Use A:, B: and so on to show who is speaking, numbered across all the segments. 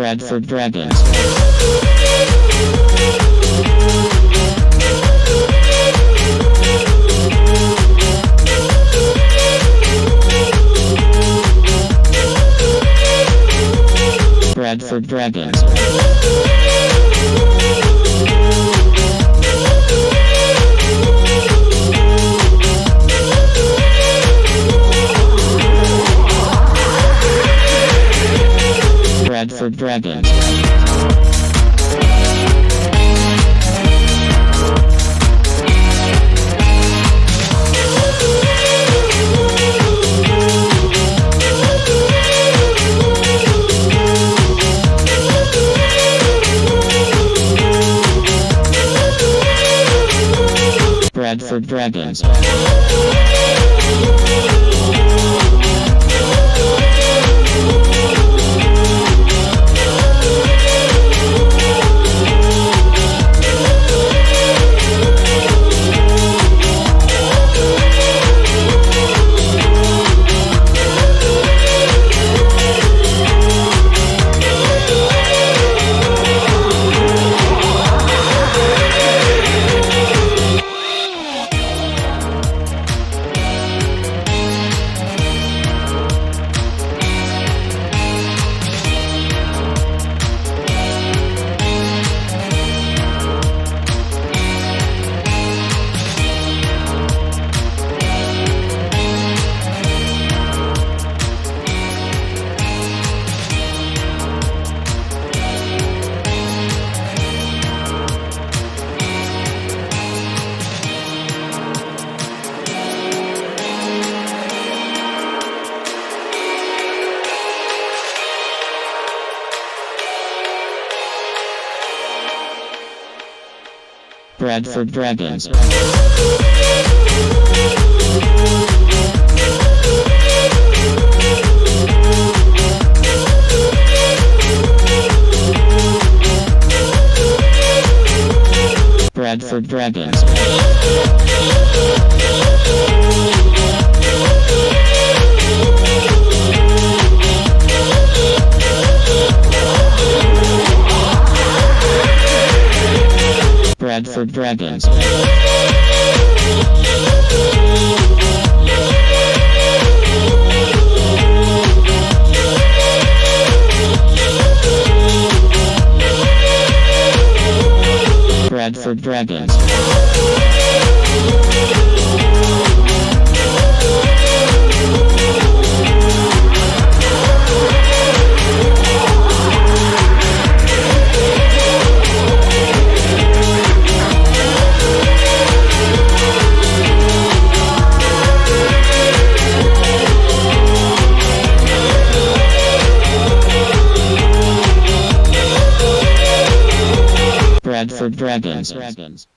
A: Bradford Dragons. Bradford Dragons. Bradford Dragons. Bradford Dragons. Bradford Dragons. Bradford Dragons. Bradford Dragons. Bradford Dragons. Bradford Dragons.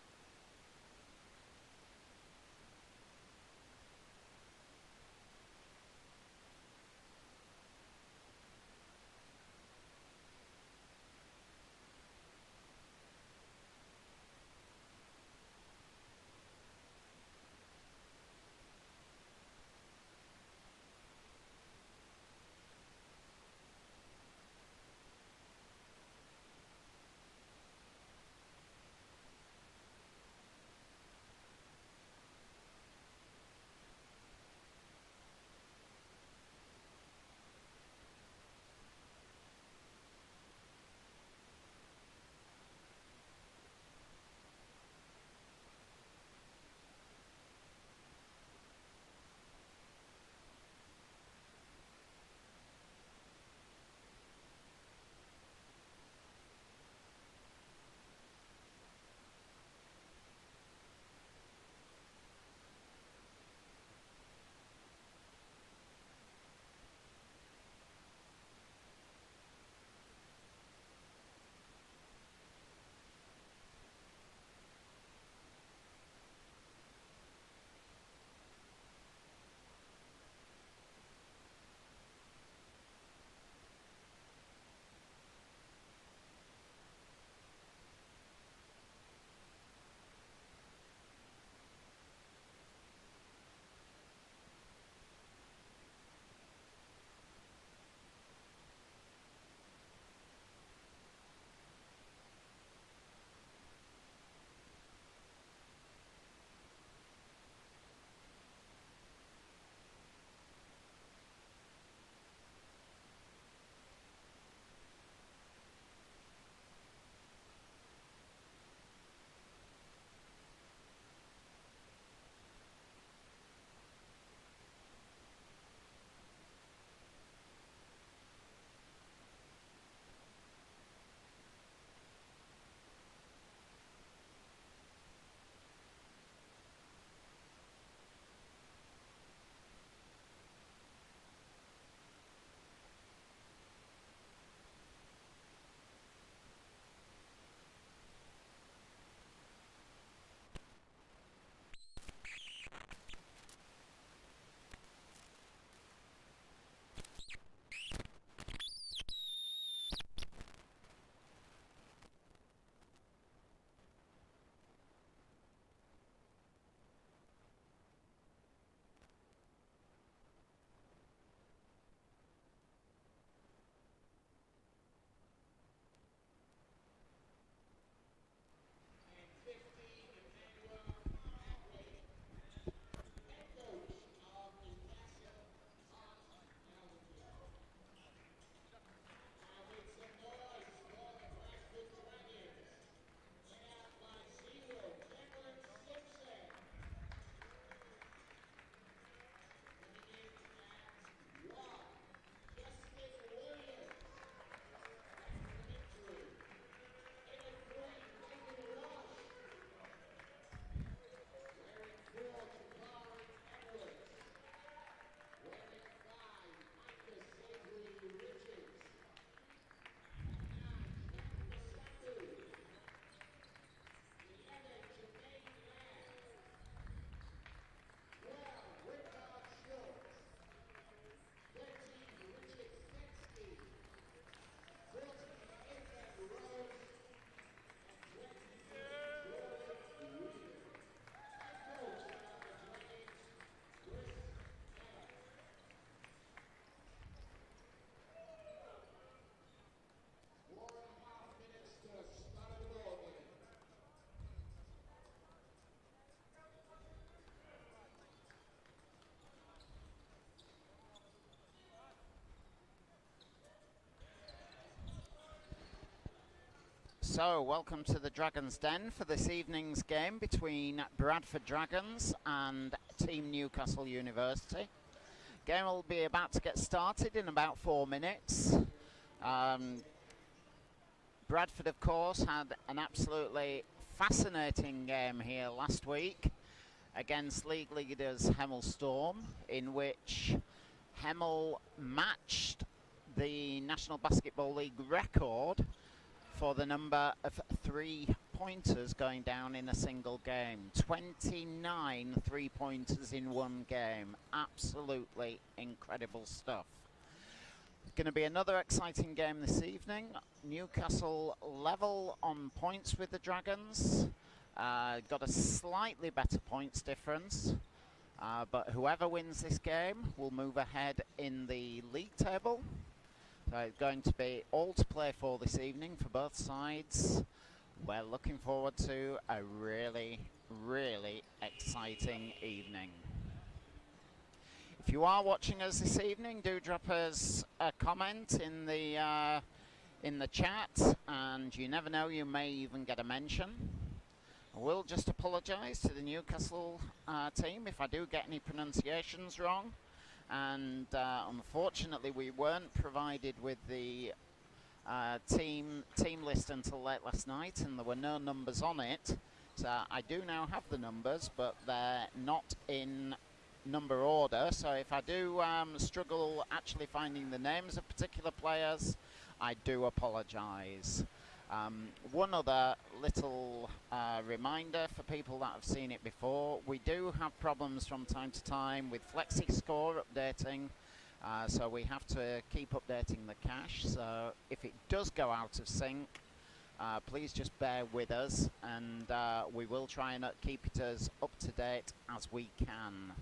B: So, welcome to the Dragon's Den for this evening's game between Bradford Dragons and Team Newcastle University. Game will be about to get started in about 4 minutes. Bradford, of course, had an absolutely fascinating game here last week against league leaders Hemel Storm, in which Hemel matched the National Basketball League record for the number of 3-pointers going down in a single game. 29 3-pointers in one game. Absolutely incredible stuff. It's going to be another exciting game this evening. Newcastle level on points with the Dragons. Got a slightly better points difference. But whoever wins this game will move ahead in the league table. So it's going to be all to play for this evening for both sides. We're looking forward to a really, really exciting evening. If you are watching us this evening, do drop us a comment in the chat, and you never know, you may even get a mention. I will just apologise to the Newcastle team if I do get any pronunciations wrong. And unfortunately, we weren't provided with the team list until late last night, and there were no numbers on it. So I do now have the numbers, but they're not in number order. So if I do struggle actually finding the names of particular players, I do apologise. One other little reminder for people that have seen it before: we do have problems from time to time with FlexiScore updating, so we have to keep updating the cache. So if it does go out of sync, please just bear with us, and we will try and keep it as up to date as we can.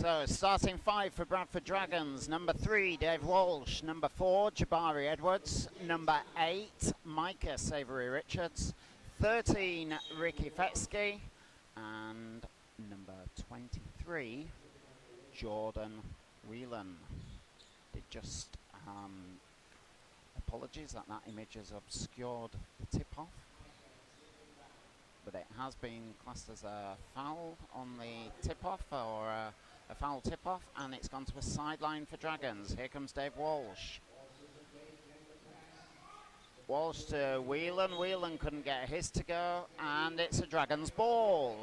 B: So, starting 5 for Bradford Dragons. Number 3, Dave Walsh. Number 4, Jabari Edwards. Number 8, Micah Savoury Richards. 13, Ricky Fetsky. And number 23, Jordan Whelan. Did just, apologies that image has obscured the tip-off. But it has been classed as a foul on the tip-off, or a foul tip-off, and it's gone to a sideline for Dragons. Here comes Dave Walsh. Walsh to Whelan. Whelan couldn't get his to go, and it's a Dragons ball.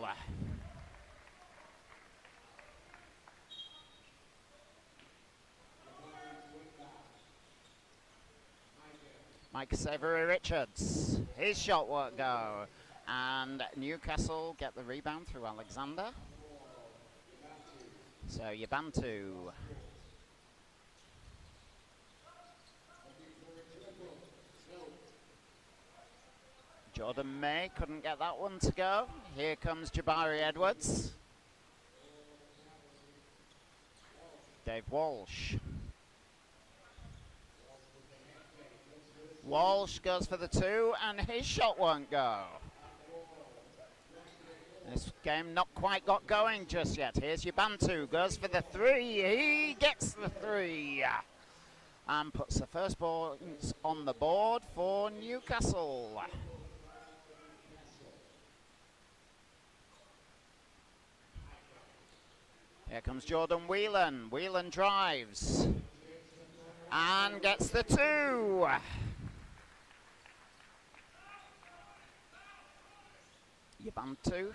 B: Mike Savoury Richards. His shot won't go. And Newcastle get the rebound through Alexander. So Yabantu. Jordan May couldn't get that one to go. Here comes Jabari Edwards. Dave Walsh. Walsh goes for the 2, and his shot won't go. This game not quite got going just yet. Here's Yabantu, goes for the 3. He gets the 3 and puts the first points on the board for Newcastle. Here comes Jordan Whelan. Whelan drives and gets the 2. Yabantu.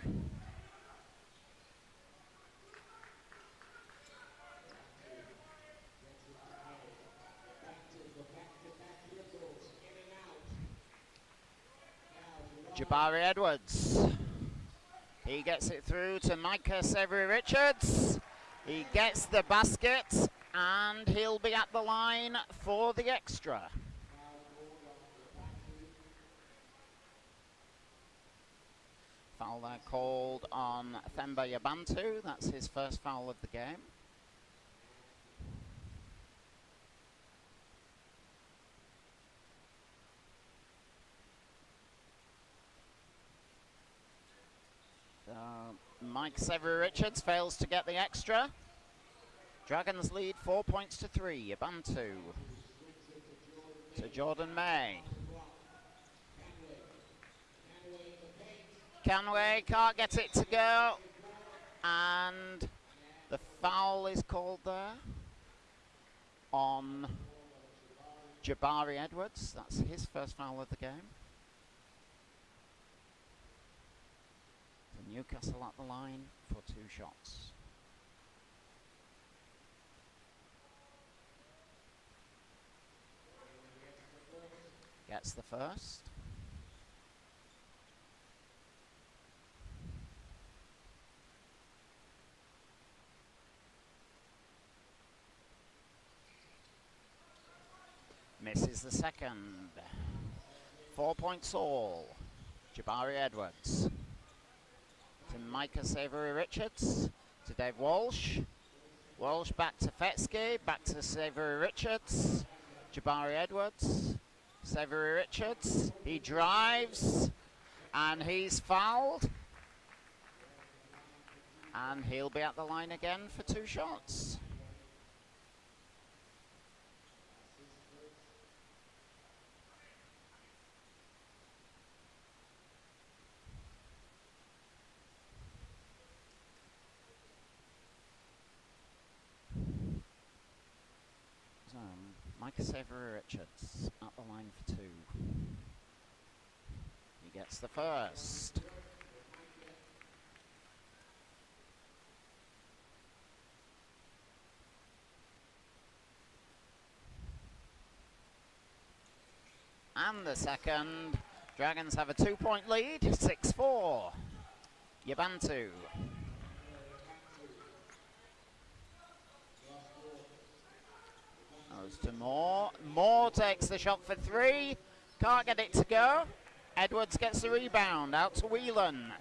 B: Jabari Edwards. He gets it through to Micah Savoury Richards. He gets the basket, and he'll be at the line for the extra. Foul there called on Themba Yabantu. That's his first foul of the game. Mike Savoury Richards fails to get the extra. Dragons lead 4 points to 3. Yabantu to Jordan May. Canway can't get it to go, and the foul is called there on Jabari Edwards. That's his first foul of the game. So Newcastle at the line for 2 shots. Gets the first. Misses the second. 4 points all. Jabari Edwards. To Micah Savoury Richards. To Dave Walsh. Walsh back to Fetsky. Back to Savoury Richards. Jabari Edwards. Savoury Richards. He drives. And he's fouled. And he'll be at the line again for 2 shots. Micah Savoury Richards at the line for 2. He gets the first. And the second. Dragons have a 2-point lead, 6-4. Yabantu. Goes to Moore. Moore takes the shot for 3. Can't get it to go. Edwards gets the rebound. Out to Whelan.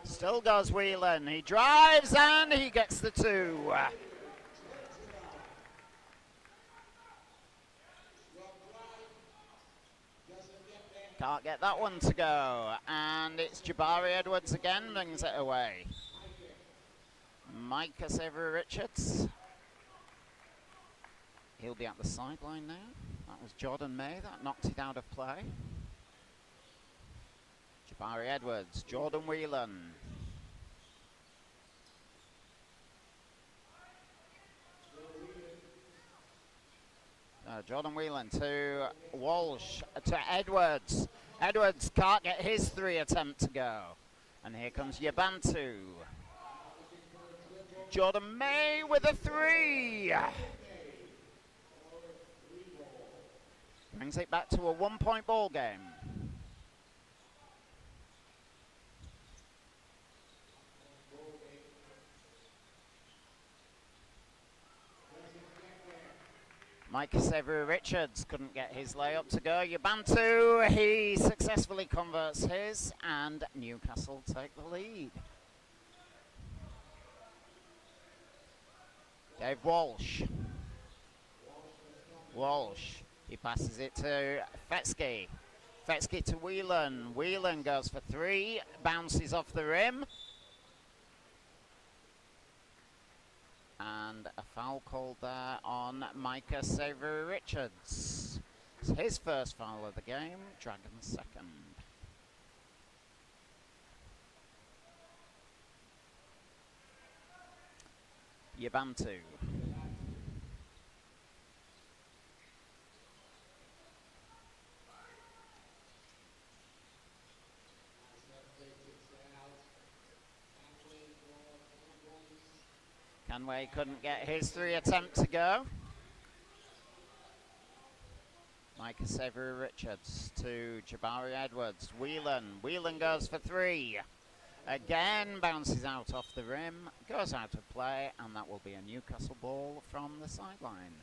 B: Still goes Whelan. He drives and he gets the 2. Can't get that one to go. And it's Jabari Edwards again, brings it away. Micah Savery-Richards. He'll be at the sideline now. That was Jordan May that knocked it out of play. Jabari Edwards, Jordan Whelan. Jordan Whelan to Walsh, to Edwards. Edwards can't get his 3 attempt to go. And here comes Yabantu. Jordan May with a 3. Brings it back to a 1-point ball game. Micah Savery-Richards couldn't get his layup to go. Yabantu, he successfully converts his, and Newcastle take the lead. Dave Walsh. Walsh, he passes it to Fetsky. Fetsky to Whelan. Whelan goes for 3, bounces off the rim. And a foul called there on Micah Savery-Richards. It's his first foul of the game, Dragons second. Yabantu. Canway couldn't get his 3 attempt to go. Micah Savery-Richards to Jabari Edwards. Whelan. Whelan goes for 3. Again bounces out off the rim, goes out of play, and that will be a Newcastle ball from the sideline.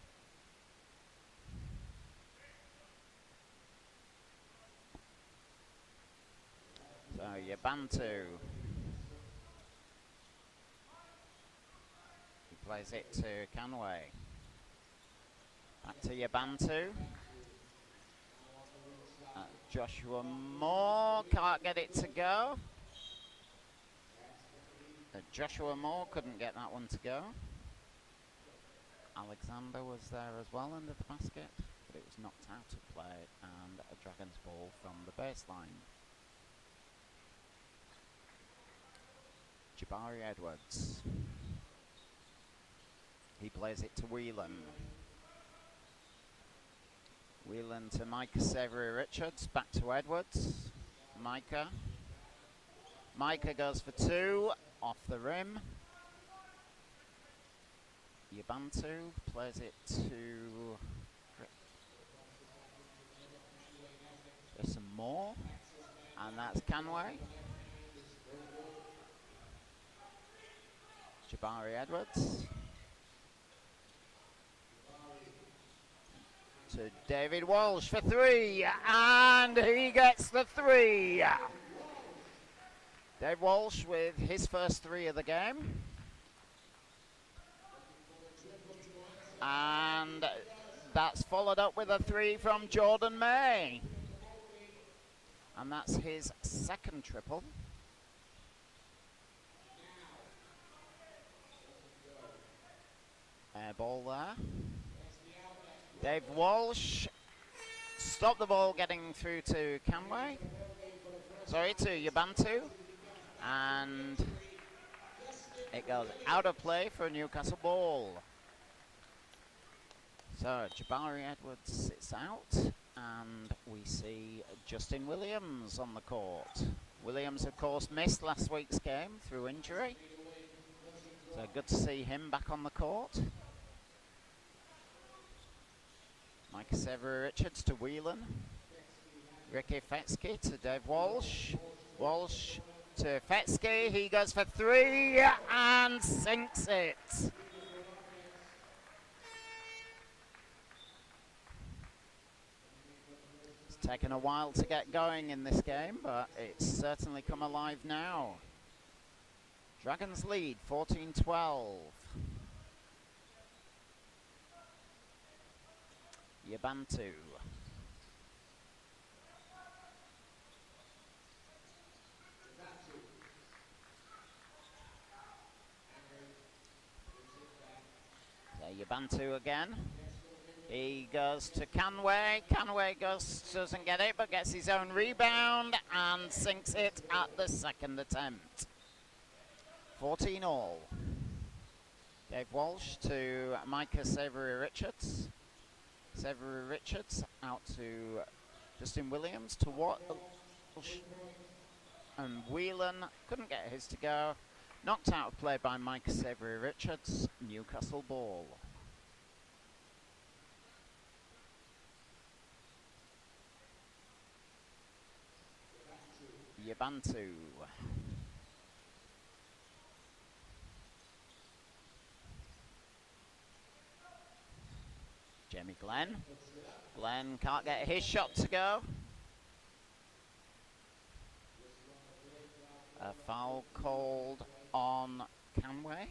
B: So Yabantu. Plays it to Canway. Back to Yabantu. Joshua Moore can't get it to go. Joshua Moore couldn't get that one to go. Alexander was there as well under the basket, but it was knocked out of play, and a Dragons ball from the baseline. Jabari Edwards. He plays it to Whelan. Whelan to Micah Savery-Richards. Back to Edwards. Micah. Micah goes for 2. Off the rim. Yabantu plays it to... There's some more. And that's Canway. Jabari Edwards. To David Walsh for 3, and he gets the 3. Dave Walsh with his first 3 of the game. And that's followed up with a 3 from Jordan May. And that's his second triple. Air ball there. Dave Walsh stopped the ball getting through to Canway. Sorry, to Yabantu. And it goes out of play for a Newcastle ball. So Jabari Edwards sits out, and we see Justin Williams on the court. Williams, of course, missed last week's game through injury. So good to see him back on the court. Micah Savery-Richards to Whelan. Ricky Fetsky to Dave Walsh. Walsh to Fetsky. He goes for 3 and sinks it. It's taken a while to get going in this game, but it's certainly come alive now. Dragons lead 14-12. Yabantu. Yabantu again. He goes to Canway. Canway doesn't get it, but gets his own rebound and sinks it at the second attempt. 14 all. Dave Walsh to Micah Savory-Richards. Savory-Richards out to Justin Williams to Walsh. And Whelan couldn't get his to go. Knocked out of play by Micah Savory-Richards. Newcastle ball. Yabantu. Jamie Glenn. Glenn can't get his shot to go. A foul called on Canway.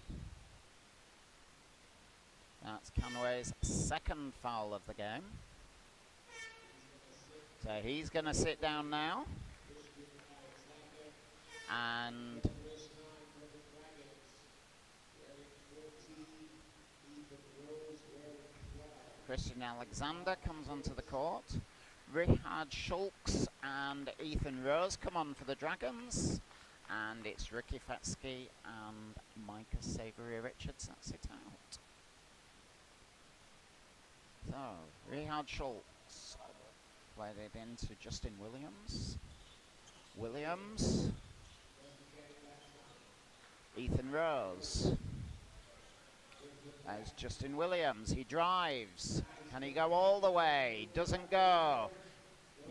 B: That's Canway's second foul of the game. So he's going to sit down now. And Christian Alexander comes onto the court. Richard Schultz and Ethan Rose come on for the Dragons. And it's Ricky Fetsky and Micah Savory-Richards that sit out. So, Richard Schultz played it into Justin Williams. Ethan Rose. There's Justin Williams. He drives. Can he go all the way? Doesn't go.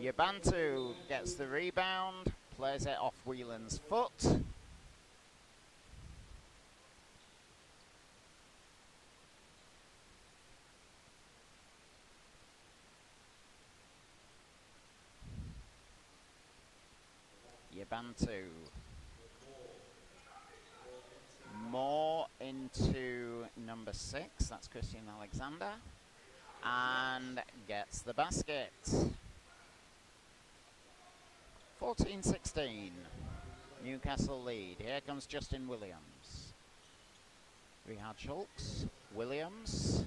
B: Yabantu gets the rebound. Plays it off Whelan's foot. Yabantu. More into number 6. That's Christian Alexander. And gets the basket. 14-16. Newcastle lead. Here comes Justin Williams. Richard Schultz. Williams.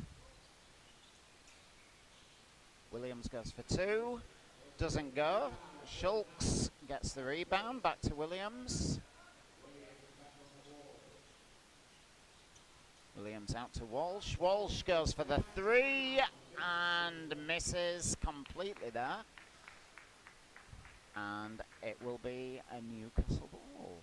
B: Williams goes for 2. Doesn't go. Schultz gets the rebound. Back to Williams. Williams out to Walsh. Walsh goes for the 3 and misses completely there. And it will be a Newcastle ball.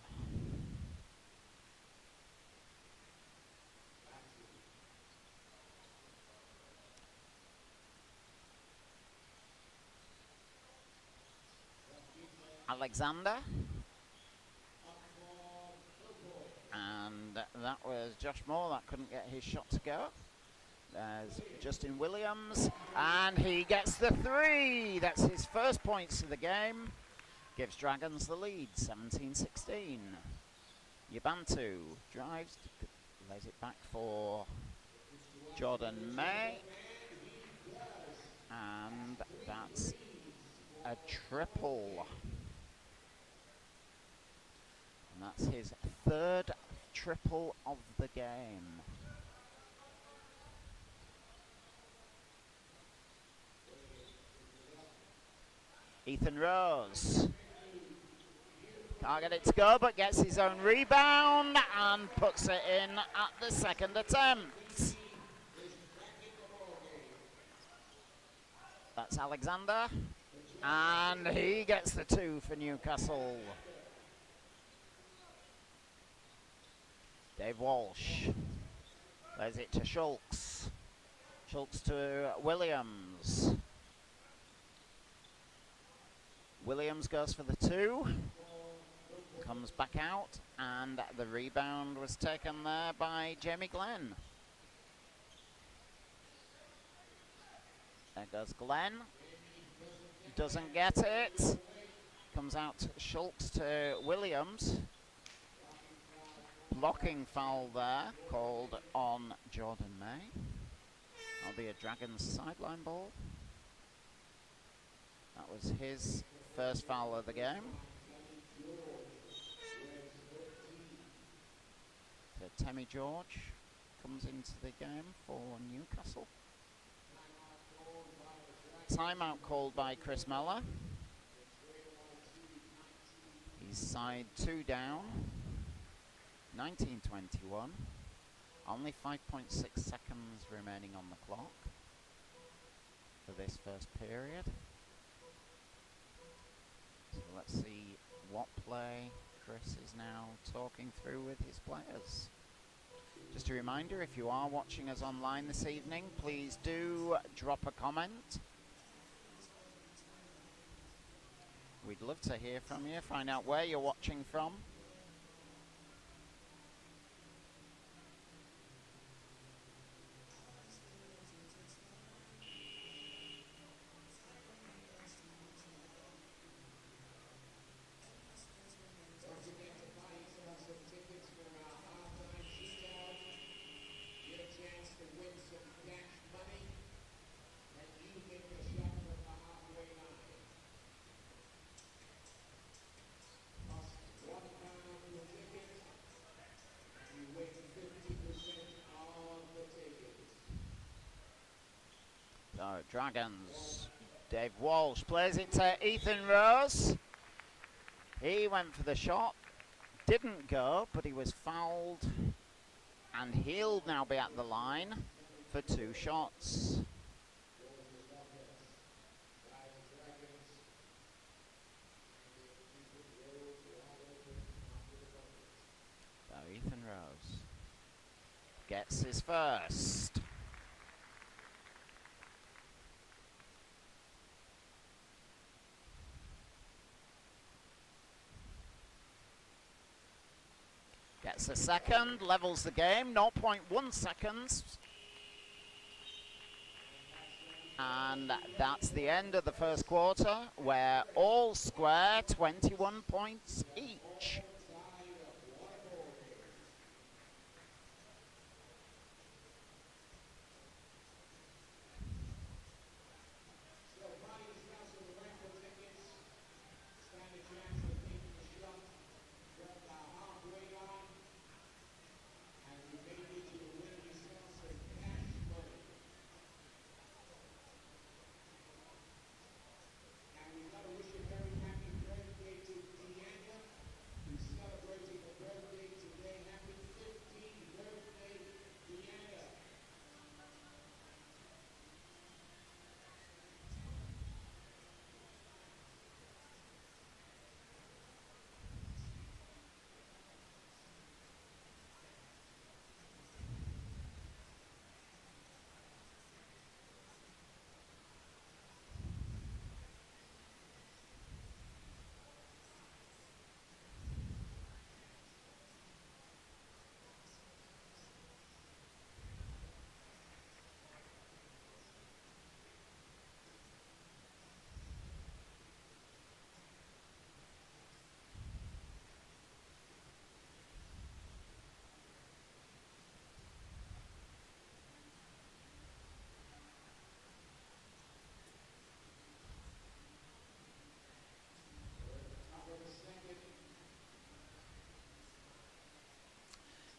B: Alexander. And that was Josh Moore that couldn't get his shot to go. There's Justin Williams, and he gets the 3. That's his first points of the game. Gives Dragons the lead, 17-16. Yabantu drives, lays it back for Jordan May. And that's a triple. And that's his 3rd triple of the game. Ethan Rose. Can't get it to go, but gets his own rebound and puts it in at the second attempt. That's Alexander. And he gets the 2 for Newcastle. Dave Walsh. Plays it to Schultz. Schultz to Williams. Williams goes for the 2. Comes back out, and the rebound was taken there by Jamie Glenn. There goes Glenn. Doesn't get it. Comes out Schultz to Williams. Blocking foul there, called on Jordan May. That'll be a Dragons sideline ball. That was his first foul of the game. So Temmie George comes into the game for Newcastle. Timeout called by Chris Mellor. He's side 2 down. 19:21. Only 5.6 seconds remaining on the clock for this first period. So let's see what play Chris is now talking through with his players. Just a reminder, if you are watching us online this evening, please do drop a comment. We'd love to hear from you, find out where you're watching from. So, Dragons, Dave Walsh plays it to Ethan Rose. He went for the shot, didn't go, but he was fouled, and he'll now be at the line for 2 shots. So, Ethan Rose gets his first. Gets a second, levels the game, 0.1 seconds. And that's the end of the first quarter. We're all square, 21 points each.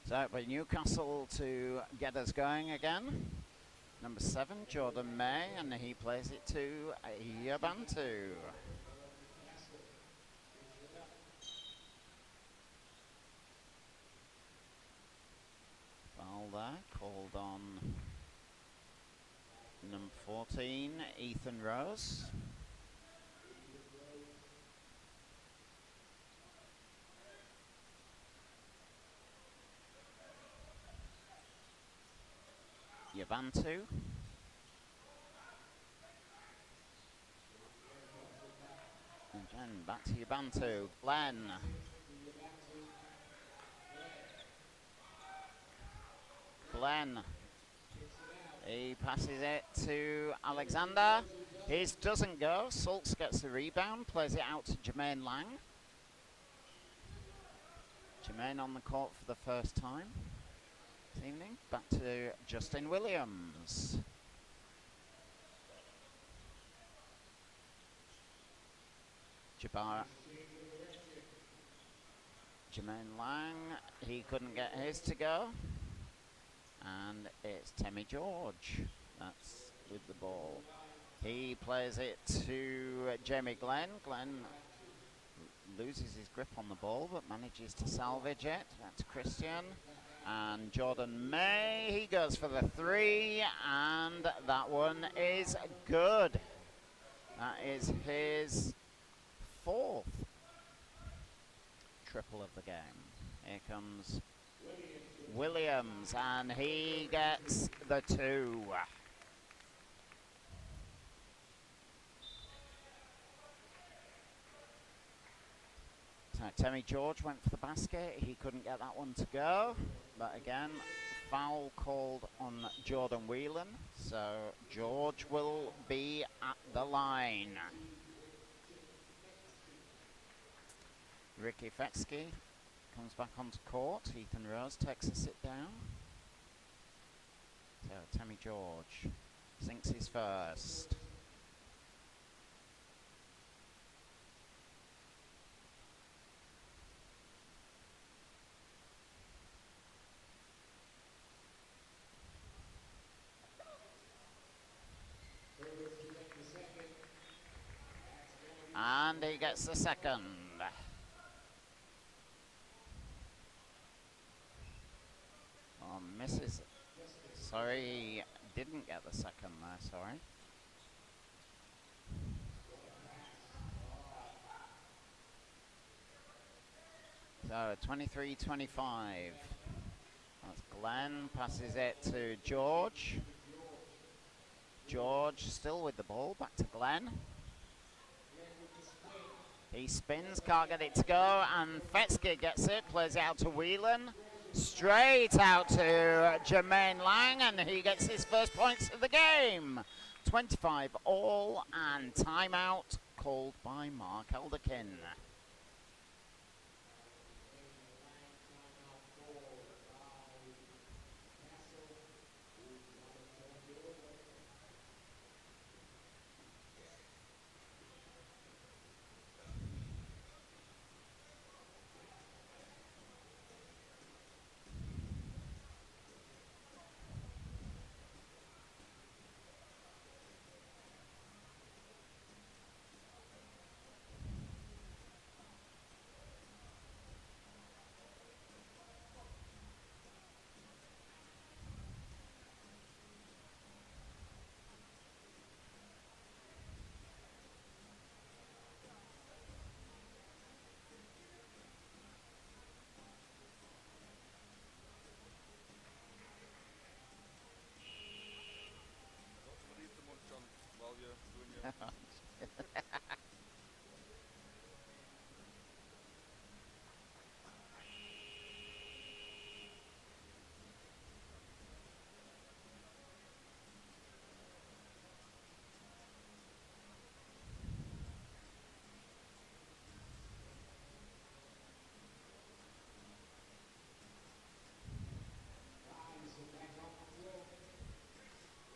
B: So for Newcastle to get us going again. Number 7, Jordan May, and he plays it to Yabantu. Foul there, called on number 14, Ethan Rose. Yabantu. Again, back to Yabantu. Glenn. He passes it to Alexander. His doesn't go. Sulks gets the rebound, plays it out to Jermaine Lang. Jermaine on the court for the first time this evening. Back to Justin Williams. Jermaine Lang, he couldn't get his to go. And it's Temmie George that's with the ball. He plays it to Jamie Glenn. Glenn loses his grip on the ball but manages to salvage it. That's Christian. And Jordan May, he goes for the three, and that one is good. That is his fourth triple of the game. Here comes Williams, and he gets the two. So Temmie George went for the basket. He couldn't get that one to go. But again, foul called on Jordan Whelan. So George will be at the line. Ricky Fetsky comes back onto court. Ethan Rose takes a sit down. So Temmie George sinks his first. And he gets the second. Oh, misses. Sorry, he didn't get the second there, sorry. So 23-25. That's Glenn, passes it to George. George still with the ball, back to Glenn. He spins, can't get it to go, and Fetsky gets it, plays it out to Whelan. Straight out to Jermaine Lang, and he gets his first points of the game. 25 all, and timeout called by Mark Elderkin.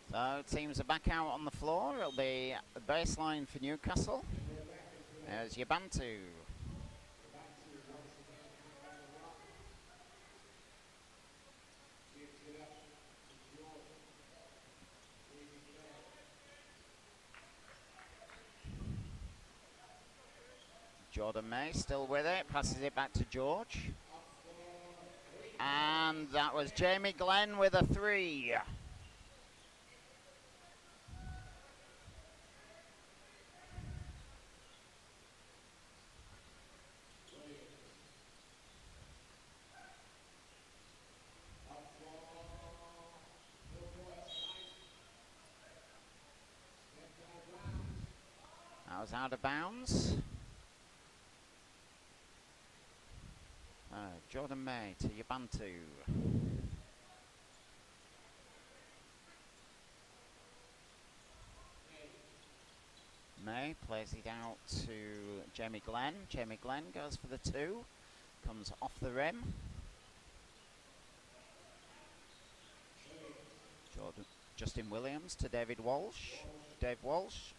B: So teams are back out on the floor. It'll be a baseline for Newcastle. There's Yabantu. Jordan May still with it, passes it back to George. And that was Jamie Glenn with a three. That was out of bounds. Jordan May to Yabantu. May plays it out to Jamie Glenn. Jamie Glenn goes for the two. Comes off the rim. Justin Williams to David Walsh. Dave Walsh.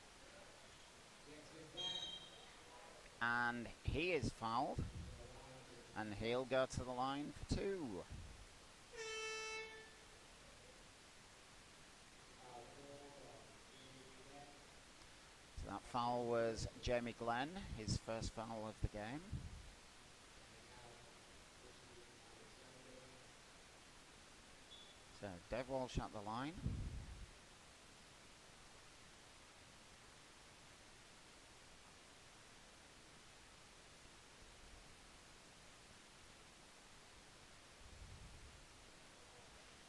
B: And he is fouled. And he'll go to the line for 2. So that foul was Jamie Glenn, his first foul of the game. So Dave Walsh at the line.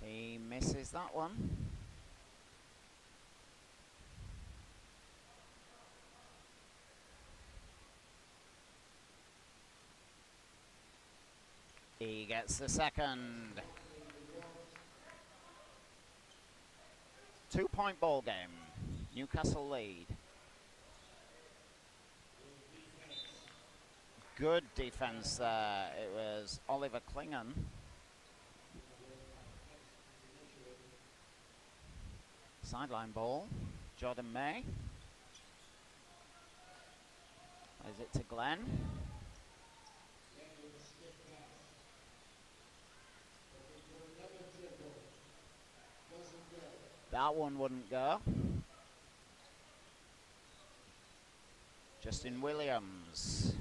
B: He misses that one. He gets the second. 2-point ball game. Newcastle lead. Good defense there. It was Oliver Klingon. Sideline ball. Jordan May. Plays it to Glenn. That one wouldn't go. Justin Williams.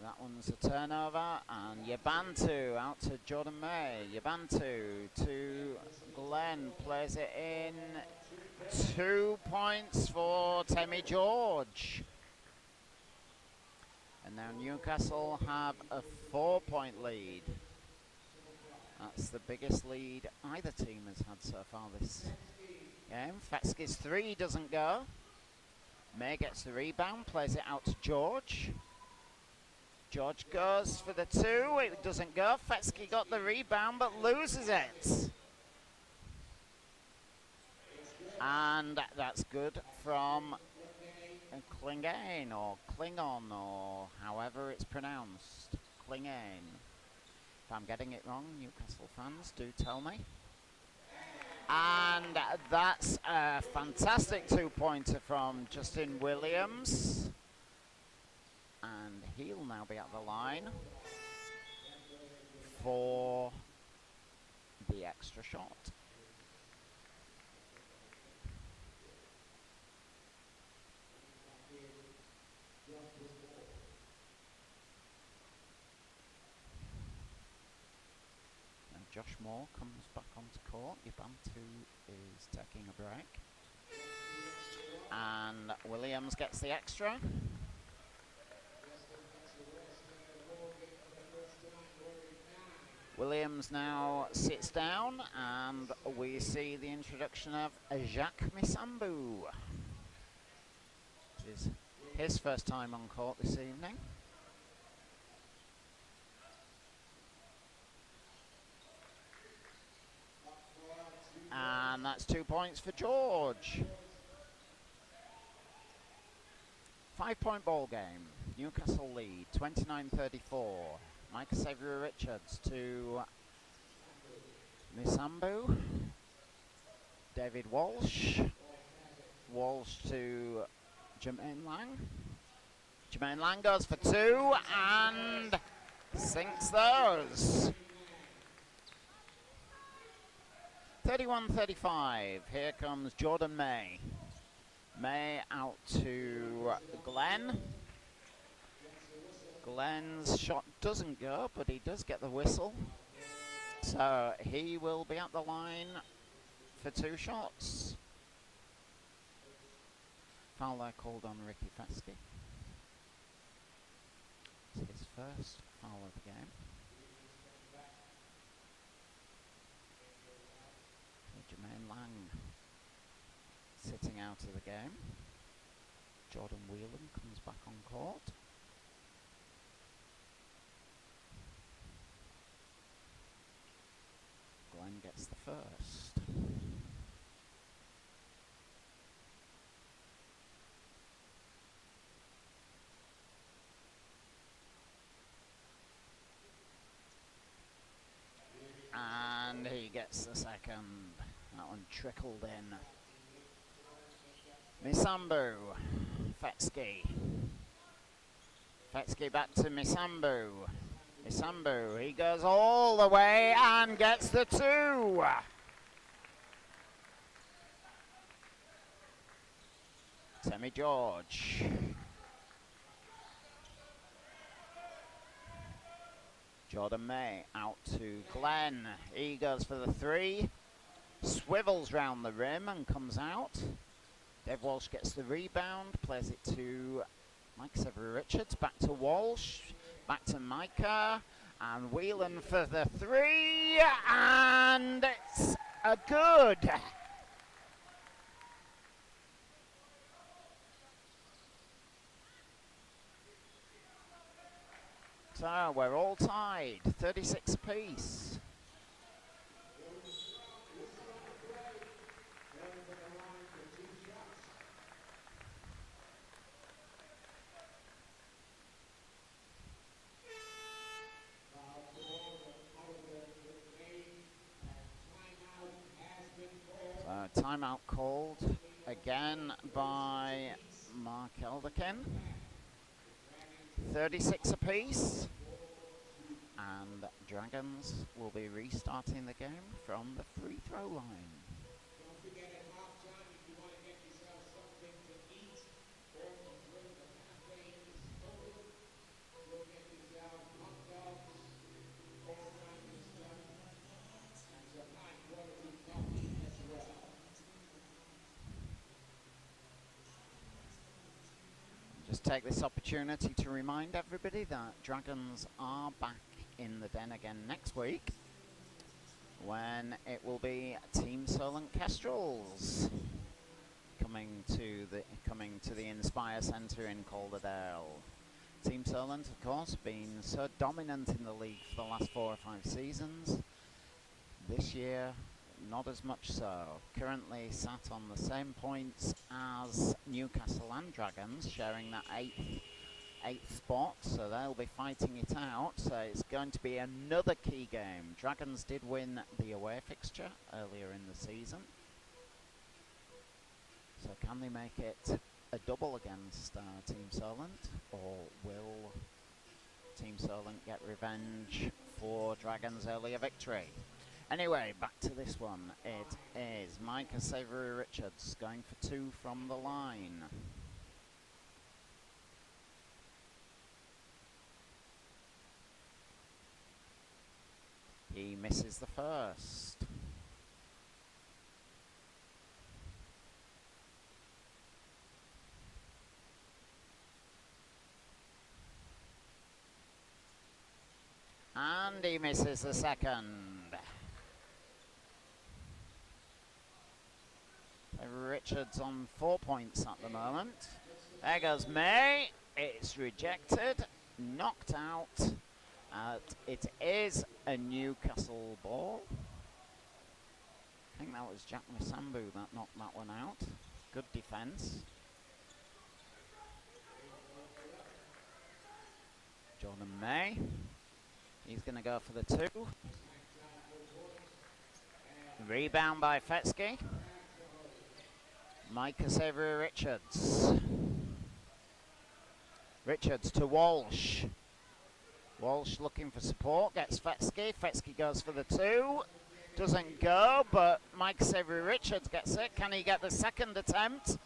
B: That one's a turnover, and Yabantu out to Jordan May. Yabantu to Glenn, plays it in. 2 points for Temi George. And now Newcastle have a 4-point lead. That's the biggest lead either team has had so far this game. Fetski's 3 doesn't go. May gets the rebound, plays it out to George. George goes for the 2, it doesn't go. Fetsky got the rebound but loses it. And that's good from Klingon or Klingon or however it's pronounced. Klingon. If I'm getting it wrong, Newcastle fans, do tell me. And that's a fantastic 2-pointer from Justin Williams. And he'll now be at the line for the extra shot. Josh Moore comes back onto court. Yabantu is taking a break. And Williams gets the extra. Williams now sits down and we see the introduction of Jacques Misambu. It is his first time on court this evening. And that's 2 points for George. 5-point ball game. Newcastle lead, 29-34. Micah Xavier Richards to Misambu. David Walsh. Walsh to Jermaine Lang. Jermaine Lang goes for 2 and sinks those. 31-35. Here comes Jordan May. May out to Glenn. Glenn's shot doesn't go, but he does get the whistle. So he will be at the line for 2 shots. Foul there called on Ricky Fetsky. It's his first foul of the game. Jermaine Lang sitting out of the game. Jordan Whelan comes back on court. Glenn gets the first. gets the second. That one trickled in. Misambu. Fetsky. Fetsky back to Misambu. Misambu, he goes all the way and gets the 2. Temi George. Jordan May out to Glenn. He goes for the 3. Swivels round the rim and comes out. Dave Walsh gets the rebound, plays it to Mike Severy-Richards, back to Walsh, back to Micah, and Whelan for the 3, and it's a good. So we're all tied, 36 apiece. So timeout called again by Mark Elderkin. 36 apiece, and Dragons will be restarting the game from the free throw line.
C: Don't forget at halftime, if you want to get yourself something to eat or to drink, the cafe is open. Go get yourself hot dogs, all kinds of stuff, and some high quality coffee as well.
B: Just take this opportunity to remind everybody that Dragons are back in the den again next week, when it will be Team Solent Kestrels coming to the Inspire Centre in Calderdale. Team Solent, of course, been so dominant in the league for the last 4 or 5 seasons. This year, not as much so. Currently sat on the same points as Newcastle and Dragons, sharing that eighth spot, so they'll be fighting it out. So it's going to be another key game. Dragons did win the away fixture earlier in the season, so can they make it a double against Team Solent, or will Team Solent get revenge for Dragons' earlier victory? Anyway, back to this one. It is Micah Severy-Richards going for 2 from the line. He misses the first. And he misses the second. Richards on 4 points at the moment. There goes May. It's rejected, knocked out. It is a Newcastle ball. I think that was Jack Misambu that knocked that one out. Good defense. Jordan May. He's going to go for the 2. Rebound by Fetsky. Micah Severy-Richards. Richards to Walsh. Walsh looking for support, gets Fetsky. Fetsky goes for the 2. Doesn't go, but Micah Severy-Richards gets it. Can he get the second attempt?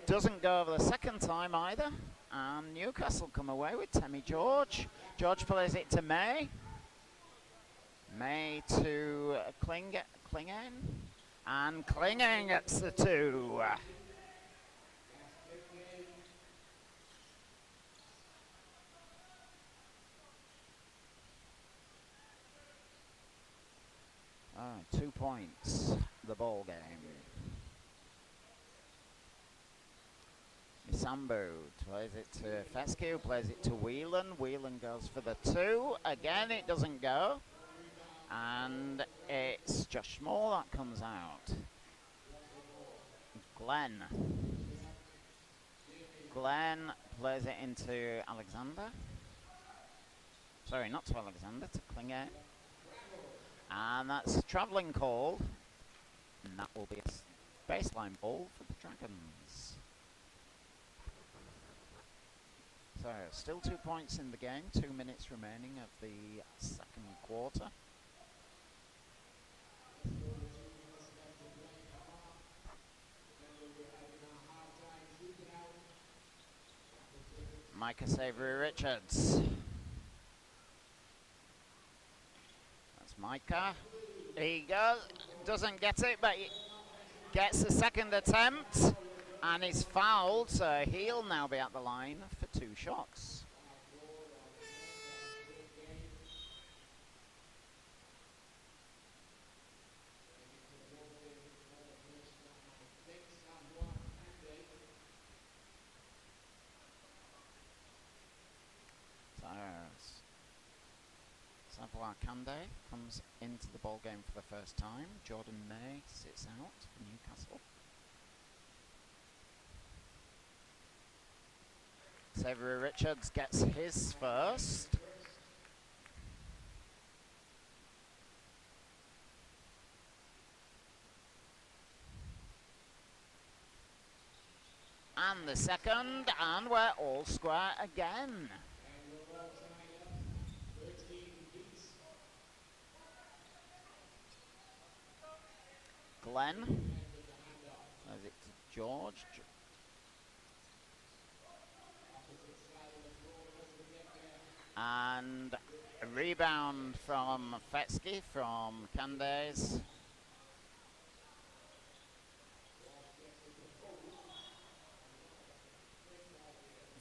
B: Doesn't go over the second time either. And Newcastle come away with Temi George. George plays it to May. May to Klingen. And Klingen gets the 2. Oh, 2 points, the ball game. Misambu plays it to Fescue, plays it to Whelan. Whelan goes for the 2. Again, it doesn't go. And it's Josh Moore that comes out. Glenn plays it into Alexander. Sorry, not to Alexander, to Klinger. And that's a travelling call. And that will be a baseline ball for the Dragons. So, still 2 points in the game, 2 minutes remaining of the second quarter. Micah Savory Richards. That's Micah. He goes, doesn't get it, but he gets the second attempt and is fouled, so he'll now be at the line for 2 shots. Savoir Kande comes into the ball game for the first time. Jordan May sits out for Newcastle. Savory Richards gets his first. And the second, and we're all square again. Glenn, as it to George. And a rebound from Fetsky from Candace.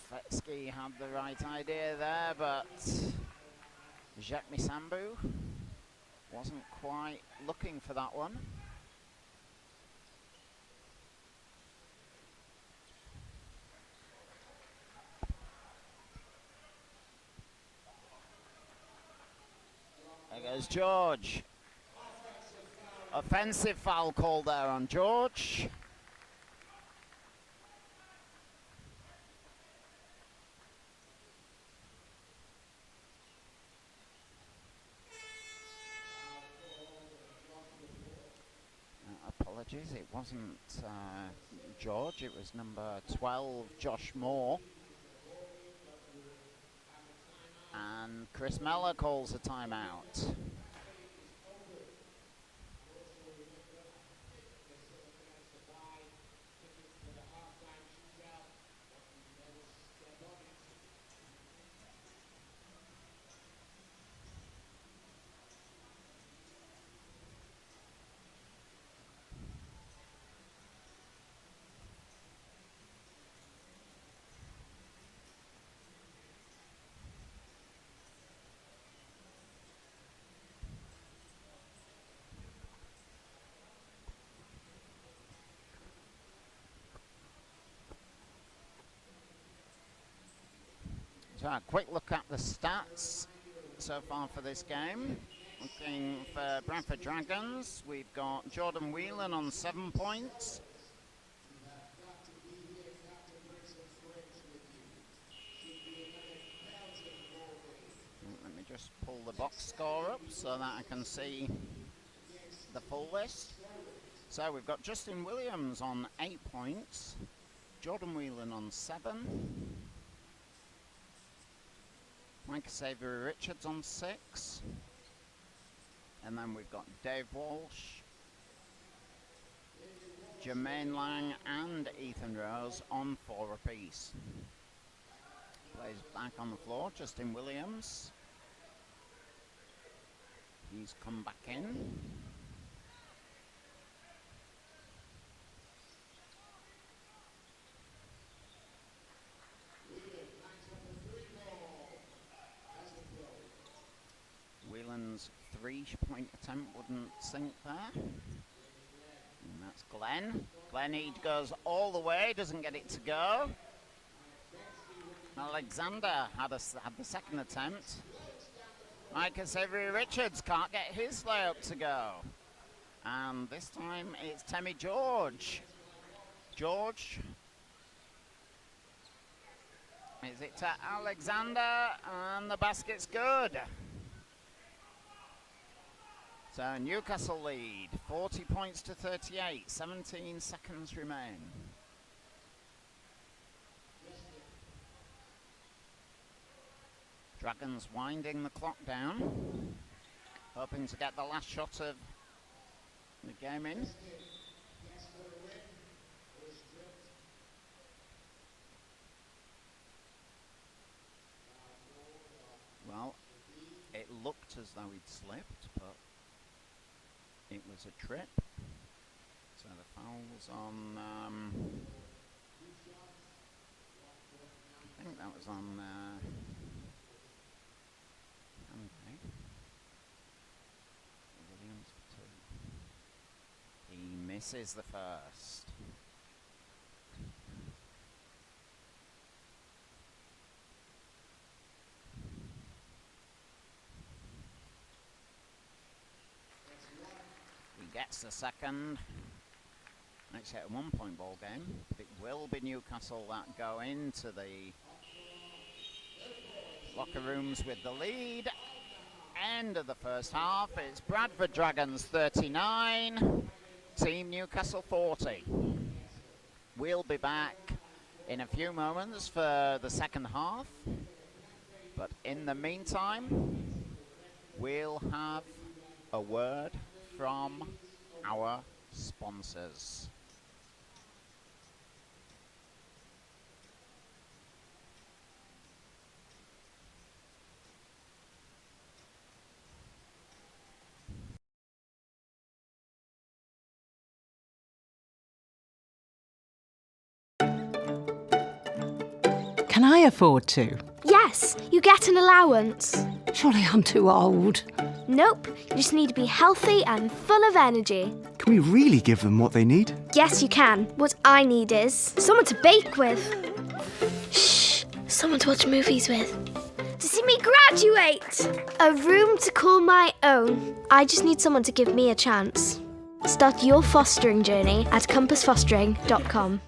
B: Fetsky had the right idea there, but Jacques Misambu wasn't quite looking for that one. There goes George. Offensive foul call there on George. Apologies, it wasn't George, it was number 12, Josh Moore. And Chris Meller calls a timeout. So a quick look at the stats so far for this game. Looking for Bradford Dragons, we've got Jordan Whelan on 7 points. Let me just pull the box score up so that I can see the full list. So we've got Justin Williams on 8 points, Jordan Whelan on 7, Micah Savory Richards on 6, and then we've got Dave Walsh, Jermaine Lang and Ethan Rose on 4 apiece. Plays back on the floor, Justin Williams. He's come back in. Whelan's 3-point attempt wouldn't sink there. And that's Glenn. Glenn Eade goes all the way, doesn't get it to go. Alexander had the second attempt. Micah Savory Richards can't get his layup to go. And this time it's Temmie George. George. Is it to Alexander? And the basket's good. So Newcastle lead, 40 points to 38, 17 seconds remain. Dragons winding the clock down, hoping to get the last shot of the game in. Well, it looked as though he'd slipped, but it was a trip. So the foul was on, I think that was on Andy. Williams for two. He misses the first. Gets the second. Actually, a 1-point ball game. It will be Newcastle that go into the locker rooms with the lead. End of the first half. It's Bradford Dragons 39, Team Newcastle 40. We'll be back in a few moments for the second half. But in the meantime, we'll have a word from our sponsors.
D: Can I afford to?
E: Yes, you get an allowance.
D: Surely I'm too old.
E: Nope, you just need to be healthy and full of energy.
F: Can we really give them what they need?
E: Yes, you can. What I need is someone to bake with. Shh, someone to watch movies with. To see me graduate. A room to call my own. I just need someone to give me a chance. Start your fostering journey at compassfostering.com.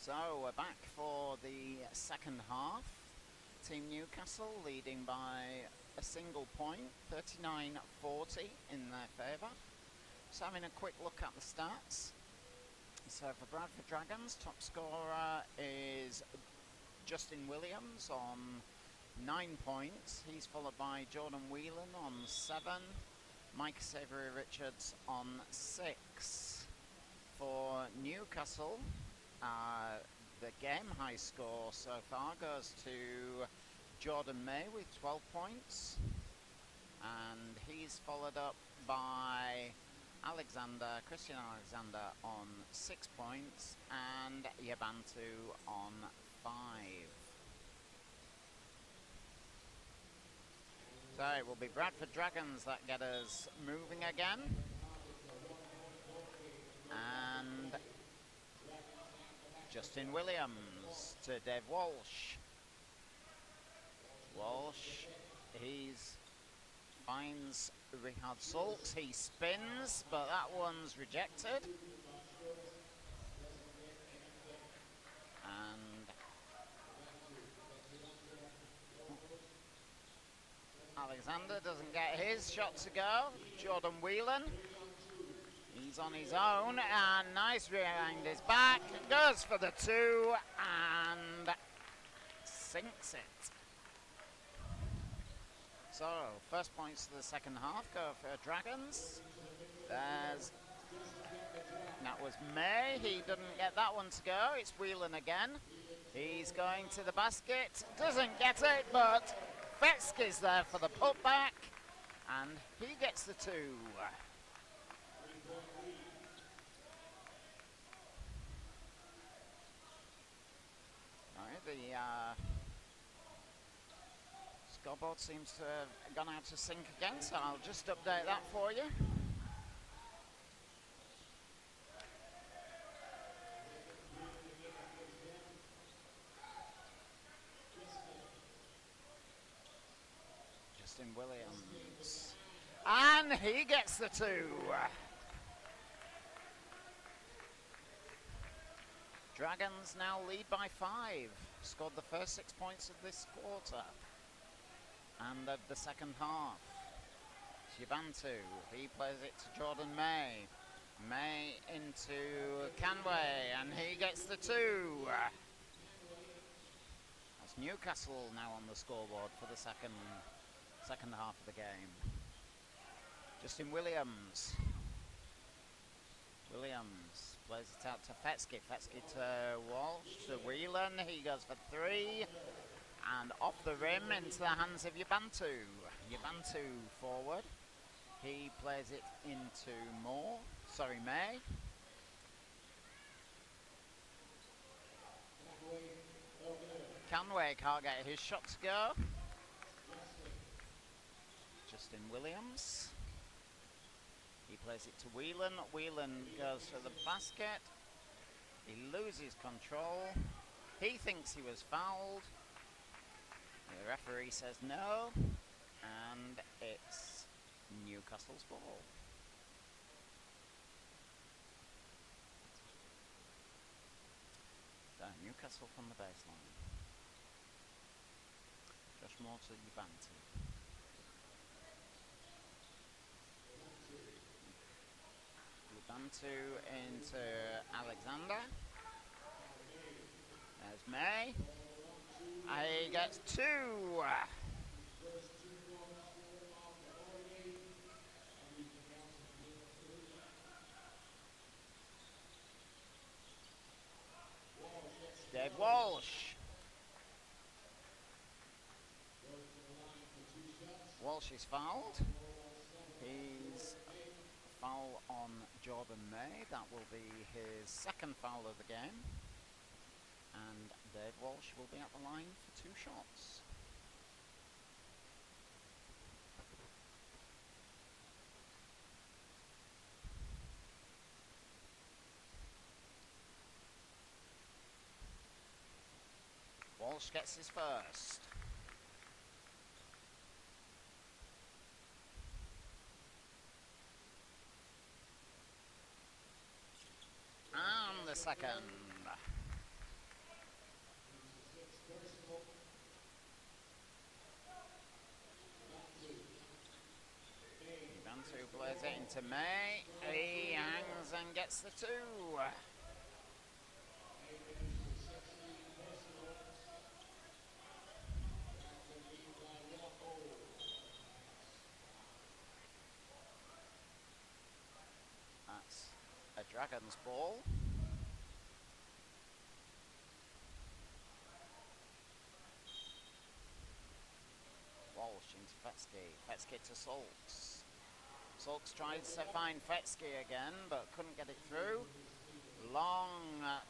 B: So we're back for the second half. Team Newcastle leading by a single point, 39-40 in their favour. Just having a quick look at the stats. So for Bradford Dragons, top scorer is Justin Williams on 9 points. He's followed by Jordan Whelan on 7. Mike Savoury Richards on 6. For Newcastle, the game high score so far goes to Jordan May with 12 points. And he's followed up by Christian Alexander on 6 points and Yabantu on 5. So it will be Bradford Dragons that get us moving again. And Justin Williams to Dave Walsh. Walsh, finds Richard Saltz, he spins, but that one's rejected. And Alexander doesn't get his shot to go. Jordan Whelan, he's on his own, and nice behind his back, goes for the 2 and sinks it. So, first points of the second half go for Dragons. That was May, he didn't get that one to go. It's Whelan again. He's going to the basket, doesn't get it, but Fetsky's there for the putback, and he gets the 2. Right, the scoreboard seems to have gone out of sync again, so I'll just update that for you. Justin Williams. And he gets the 2. Dragons now lead by 5. Scored the first 6 points of this quarter and of the second half. Shibantu, he plays it to Jordan May. May into Canway, and he gets the 2. That's Newcastle now on the scoreboard for the second half of the game. Justin Williams. Williams plays it out to Fetsky. Fetsky to Walsh, to Whelan. He goes for 3. And off the rim into the hands of Yabantu. Yabantu forward. He plays it into May. Canway can't get his shot to go. Justin Williams. He plays it to Whelan. Whelan goes for the basket. He loses control. He thinks he was fouled. The referee says no, and it's Newcastle's ball. So Newcastle from the baseline. Josh Moore to Yabantu. Yabantu into Alexander. There's May. He gets 2. Dave Walsh. Walsh is fouled. He's foul on Jordan May. That will be his second foul of the game. And Dave Walsh will be at the line for 2 shots. Walsh gets his first. And the second. plays it into May. He hangs and gets the 2. That's a Dragon's ball. Walsh into Fetsky. Fetsky to Sulks. Sulks tried to find Fetsky again, but couldn't get it through. Long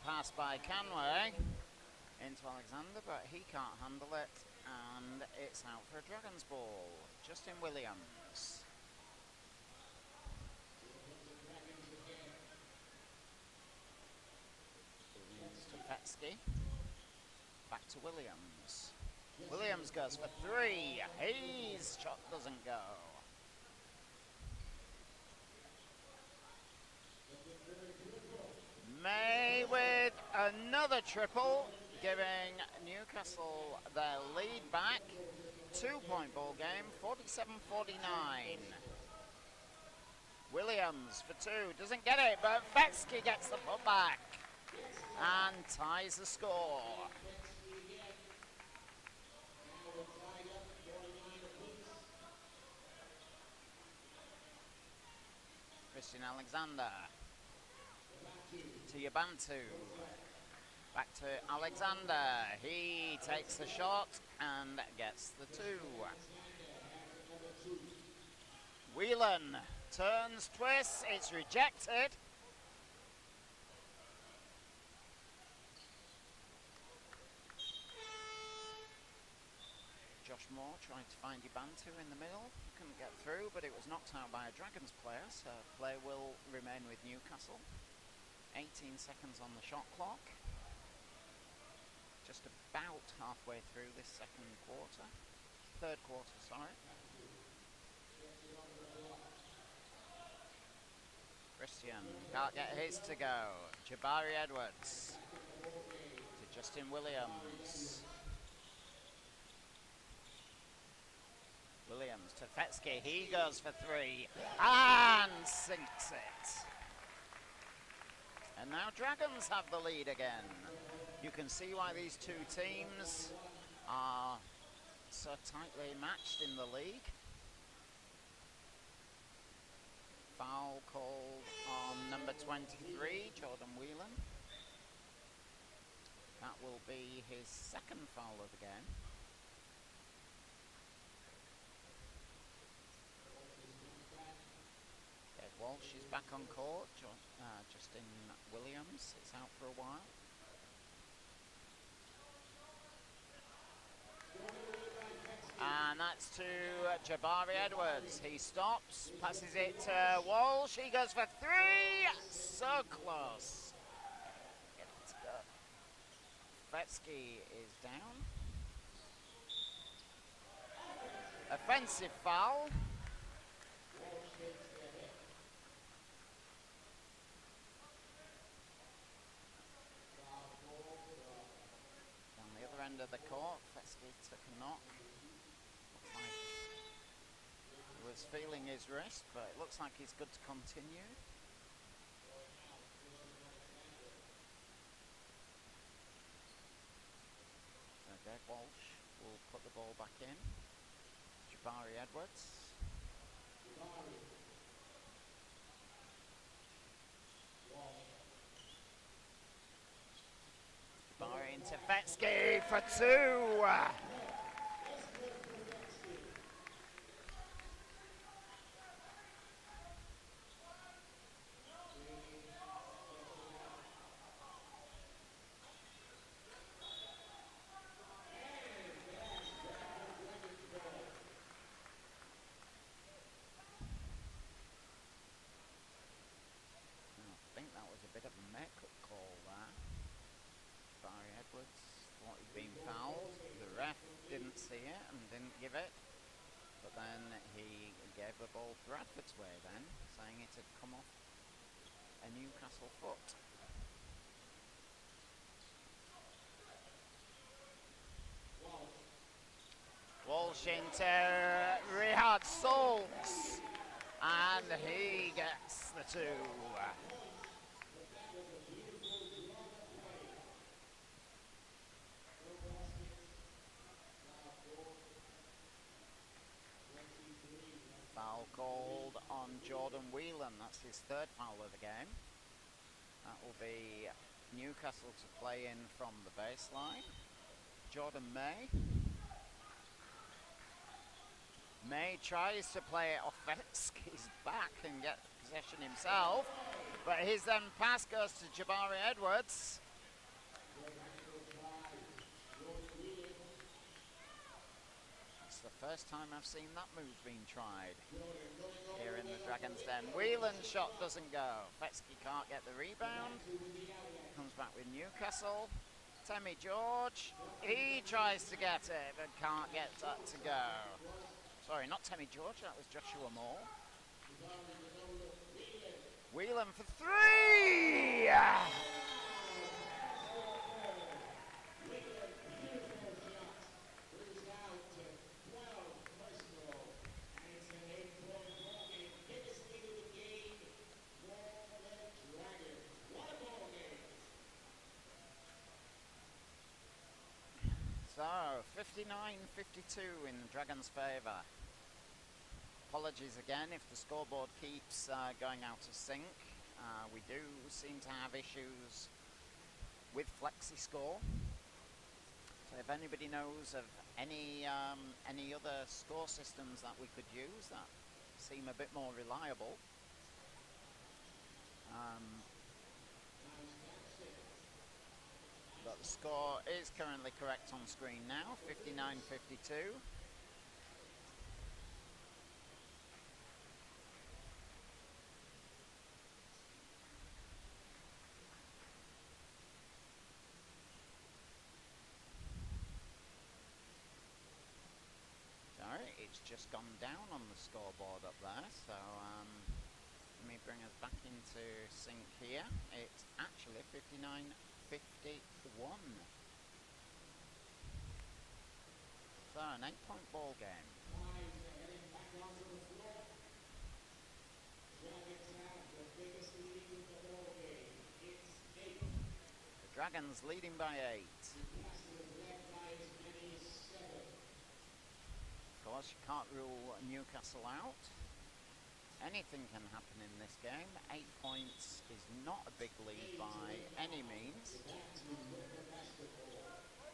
B: pass by Canway into Alexander, but he can't handle it, and it's out for a Dragon's ball. Justin Williams. Williams to Fetsky. Back to Williams. Williams goes for 3. His shot doesn't go. May with another triple, giving Newcastle their lead back. 2-point ball game, 47-49. Williams for 2, doesn't get it, but Fetsky gets the putback and ties the score. Christian Alexander to Yabantu. Back to Alexander. He takes the shot and gets the 2. Whelan turns, twists, it's rejected. Josh Moore tried to find Yabantu in the middle. Couldn't get through, but it was knocked out by a Dragons player, so play will remain with Newcastle. 18 seconds on the shot clock. Just about halfway through this third quarter, sorry. Christian can't get his to go. Jabari Edwards to Justin Williams. Williams to Fetsky, he goes for 3 and sinks it. And now Dragons have the lead again. You can see why these two teams are so tightly matched in the league. Foul called on number 23, Jordan Whelan. That will be his second foul of the game. Ed Walsh is back on court. Justin Williams is out for a while. And that's to Jabari Edwards. He stops, passes it to Walsh. He goes for 3. So close. Get it to go. Fetsky is down. Offensive foul. Down the other end of the court, Fetsky took a knock. He was feeling his wrist, but it looks like he's good to continue. So Dave Walsh will put the ball back in. Jabari Edwards. Jabari into Fetsky for 2. Didn't see it and didn't give it, but then he gave the ball Bradford's way then, saying it had come off a Newcastle foot. Walsh into Rihad Sulks, And he gets the 2. Foul called on Jordan Whelan. That's his 3rd foul of the game. That will be Newcastle to play in from the baseline. Jordan May. May tries to play it off Vetsky's back and get possession himself, but his then pass goes to Jabari Edwards. It's the first time I've seen that move being tried here in the Dragons' Den. Whelan's shot doesn't go. Vetsky can't get the rebound. Comes back with Newcastle. Temi George, he tries to get it, but can't get that to go. Sorry, not Temi George, that was Joshua Moore. Whelan for 3! So, 59-52 in the Dragons' favour. Apologies again if the scoreboard keeps going out of sync. We do seem to have issues with FlexiScore. So if anybody knows of any other score systems that we could use that seem a bit more reliable, but the score is currently correct on screen now, 59-52. Sorry, it's just gone down on the scoreboard up there, so let me bring us back into sync here. It's actually 59-51. So, an 8-point ball game. The Dragons leading by 8. Of course, you can't rule Newcastle out. Anything can happen in this game. 8 points is not a big lead by any means.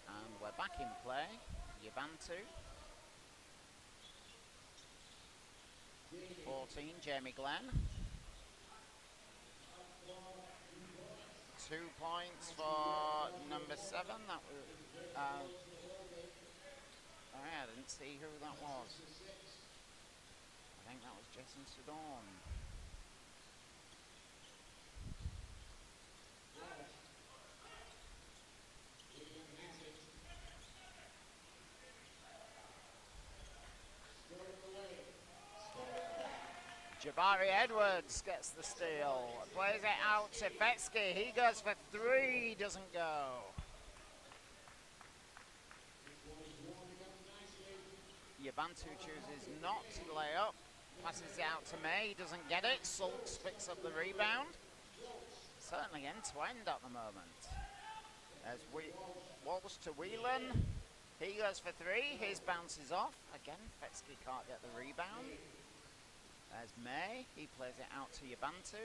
B: And we're back in play. Yabantu. 14, Jamie Glenn. 2 points for number 7. That was, I didn't see who that was. I think that was Jason Sedorn. Jabari Edwards gets the steal. Plays it out to Vetsky. He goes for 3, doesn't go. Yabantu chooses not to lay up. Passes it out to May. He doesn't get it. Sulks picks up the rebound. Certainly end-to-end at the moment. As Walsh to Whelan. He goes for 3. His bounces off. Again, Vetsky can't get the rebound. There's May. He plays it out to Yabantu.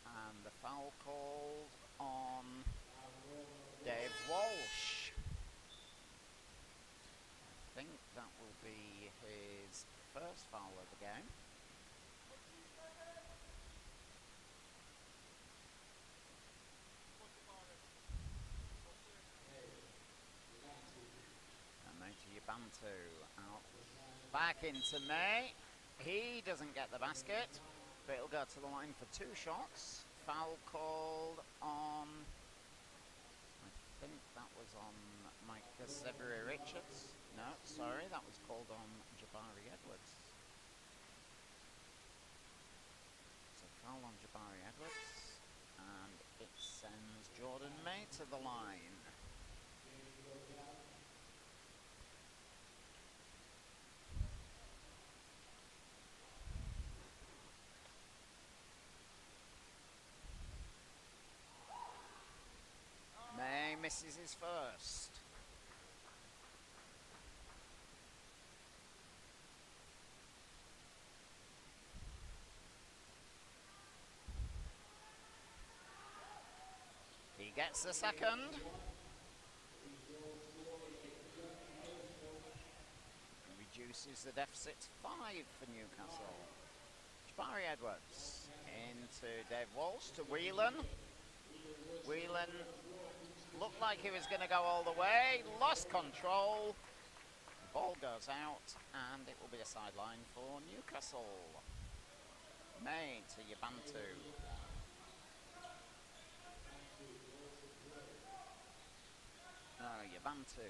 B: And the foul called on Dave Walsh. I think that will be his first foul of the game. Bantu out back into May. He doesn't get the basket, but it'll go to the line for 2 shots. Foul called on, I think that was on Micah Severy Richards. No, sorry, that was called on Jabari Edwards. So foul on Jabari Edwards, and it sends Jordan May to the line. misses his first. He gets the second. Reduces the deficit to 5 for Newcastle. Jabari Edwards into Dave Walsh to Whelan. Whelan looked like he was going to go all the way, lost control. The ball goes out and it will be a sideline for Newcastle. May to Yabantu. No, Yabantu.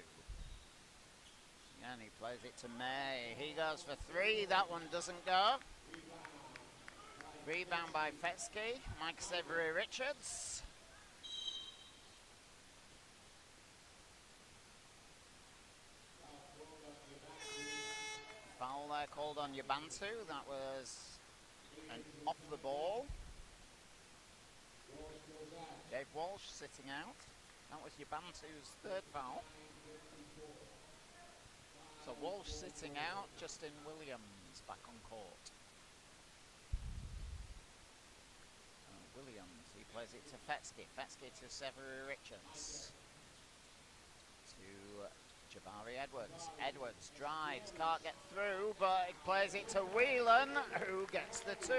B: And he plays it to May. He goes for 3. That one doesn't go. Rebound by Fetsky. Mike Severy Richards. Foul there called on Yabantu. That was an off the ball. Dave Walsh sitting out. That was Yabantu's 3rd foul. So Walsh sitting out, Justin Williams back on court. Williams, he plays it to Fetsky. Fetsky to Severy Richards. To Jabari Edwards. Edwards drives, can't get through, but he plays it to Whelan, who gets the 2.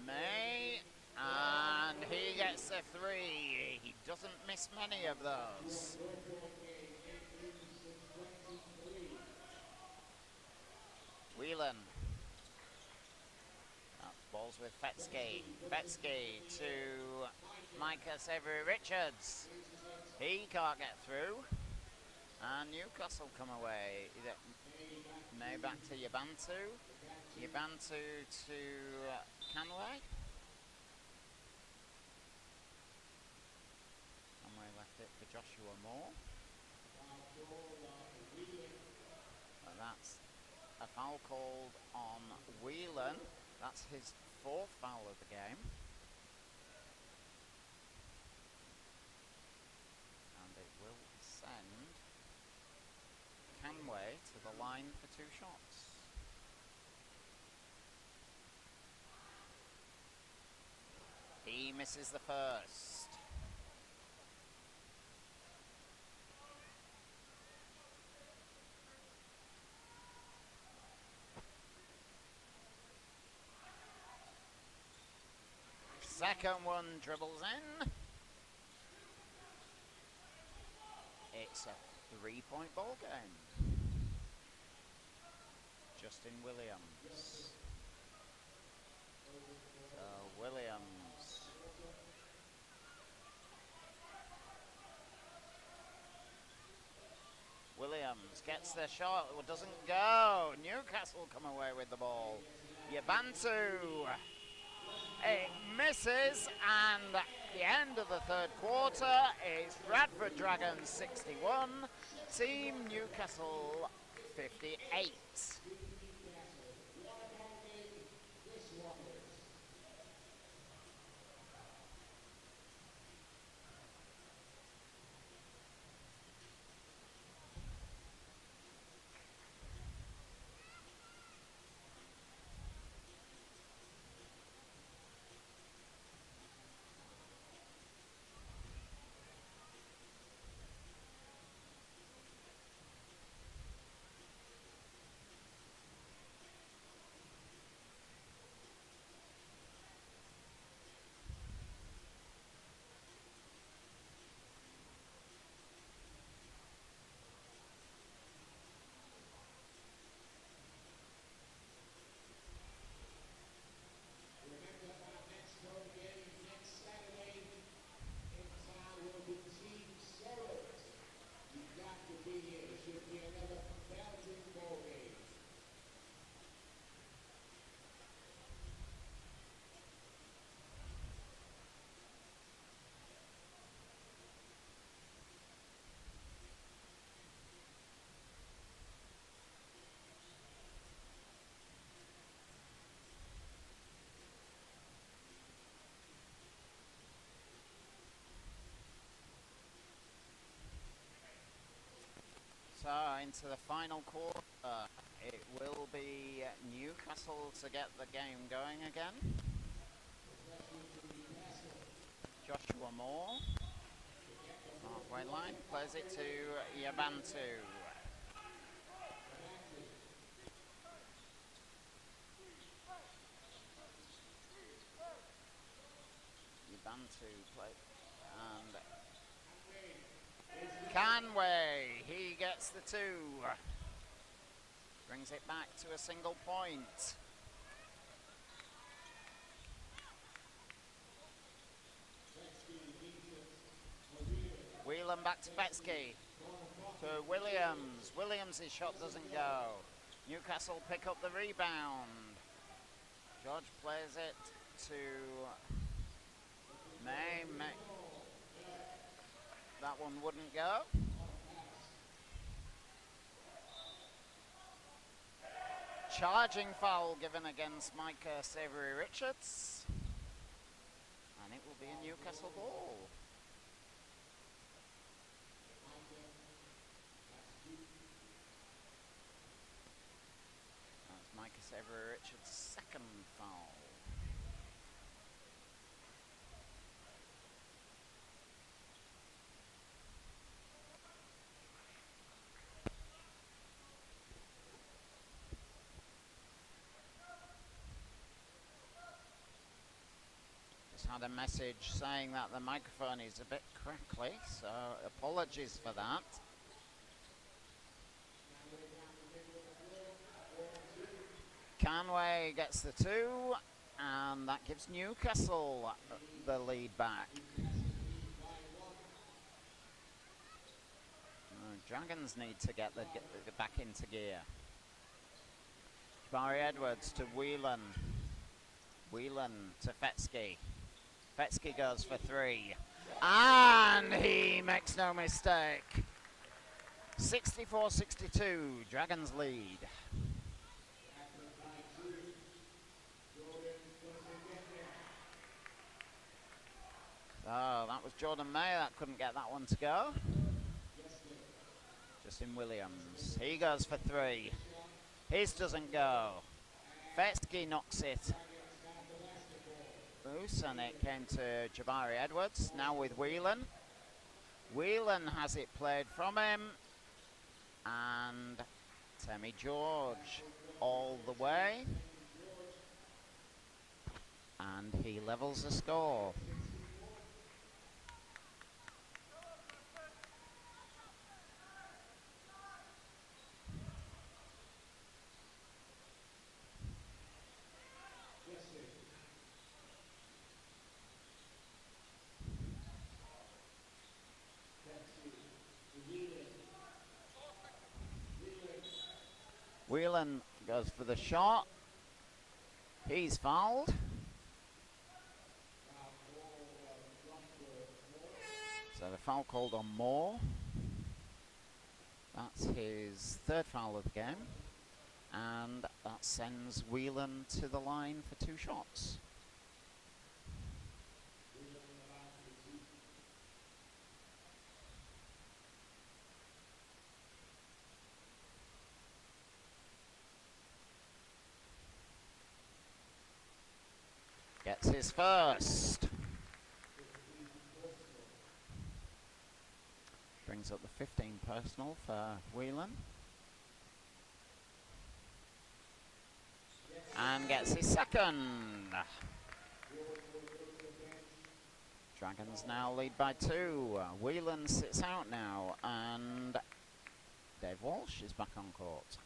B: May, and he gets a 3. He doesn't miss many of those. Whelan. Balls with Fetsky. Fetsky to Micah Severy Richards. He can't get through. And Newcastle come away. May back to Yabantu. Yabantu to Canway. Canway left it for Joshua Moore. And that's a foul called on Whelan. That's his 4th foul of the game. And it will send Canway to the line for 2 shots. He misses the first. Second one dribbles in. It's a 3-point ball game. Justin Williams. Williams. Williams gets the shot, it doesn't go. Newcastle come away with the ball. Yabantu. It misses, and at the end of the 3rd quarter is Bradford Dragons 61, Team Newcastle 58. into the final quarter. It will be Newcastle to get the game going again. Joshua Moore, halfway line, plays it to Yabantu. Yabantu play, and Canway, he gets the 2. Brings it back to a single point. Whelan back to Betsky. To Williams. Williams' shot doesn't go. Newcastle pick up the rebound. George plays it to May. That one wouldn't go. Charging foul given against Micah Savory Richards. And it will be a Newcastle ball. That's Micah Savory Richards' second foul. Had a message saying that the microphone is a bit crackly, so apologies for that. Canway gets the 2, and that gives Newcastle the lead back. Dragons need to get back into gear. Jabari Edwards to Whelan. Whelan to Fetsky. Fetsky goes for 3. And he makes no mistake. 64-62, Dragons lead. Oh, that was Jordan May that couldn't get that one to go. Justin Williams, he goes for 3. His doesn't go. Fetsky knocks it loose, and it came to Jabari Edwards, now with Whelan. Whelan has it played from him, and Temi George all the way, and he levels the score. Whelan goes for the shot. He's fouled. So the foul called on Moore. That's his 3rd foul of the game. And that sends Whelan to the line for 2 shots. Gets his first. Brings up the 15 personal for Whelan. And gets his second. Dragons now lead by 2. Whelan sits out now, and Dave Walsh is back on court.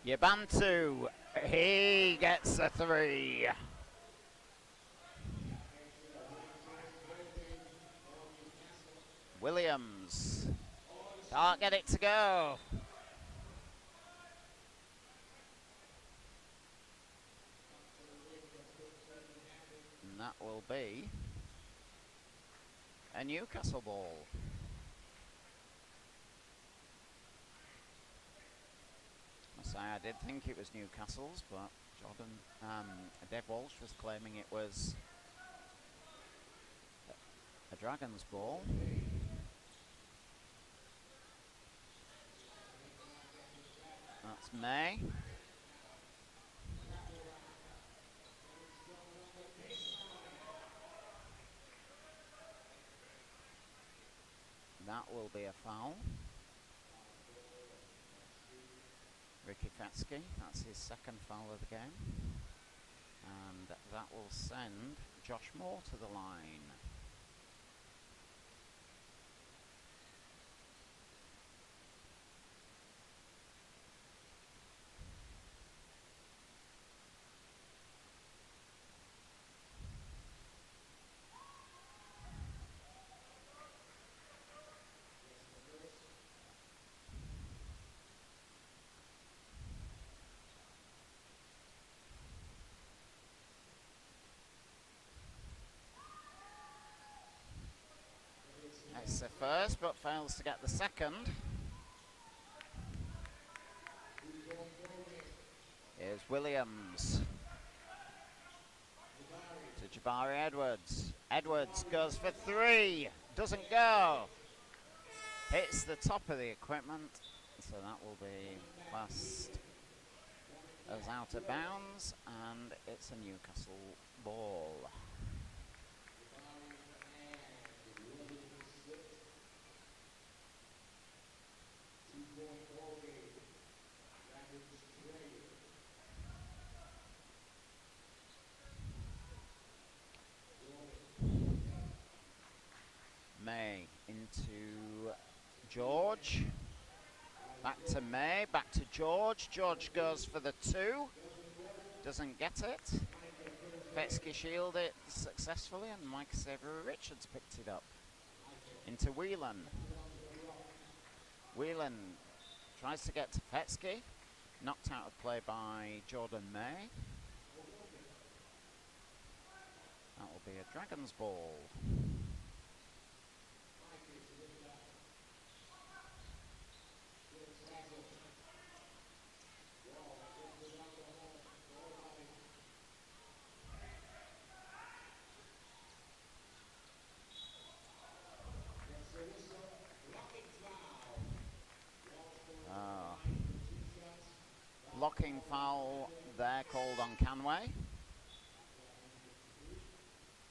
B: Yabantu, he gets a 3. Williams, can't get it to go. And that will be a Newcastle ball. I did think it was Newcastle's, but Dave Walsh was claiming it was a Dragons ball. That's May. That will be a foul. Ricky Fetsky, that's his second foul of the game. And that will send Josh Moore to the line. That's the first, but fails to get the second. Here's Williams to Jabari Edwards. Edwards goes for three, doesn't go. Hits the top of the equipment, so that will be classed as out of bounds, and it's a Newcastle ball. May into George. Back to May, back to George. George goes for the two. Doesn't get it. Fetsky shielded it successfully, and Mike Xavier Richards picked it up. Into Whelan. Whelan tries to get to Fetsky. Knocked out of play by Jordan May. That will be a Dragons ball. Blocking foul there called on Canway.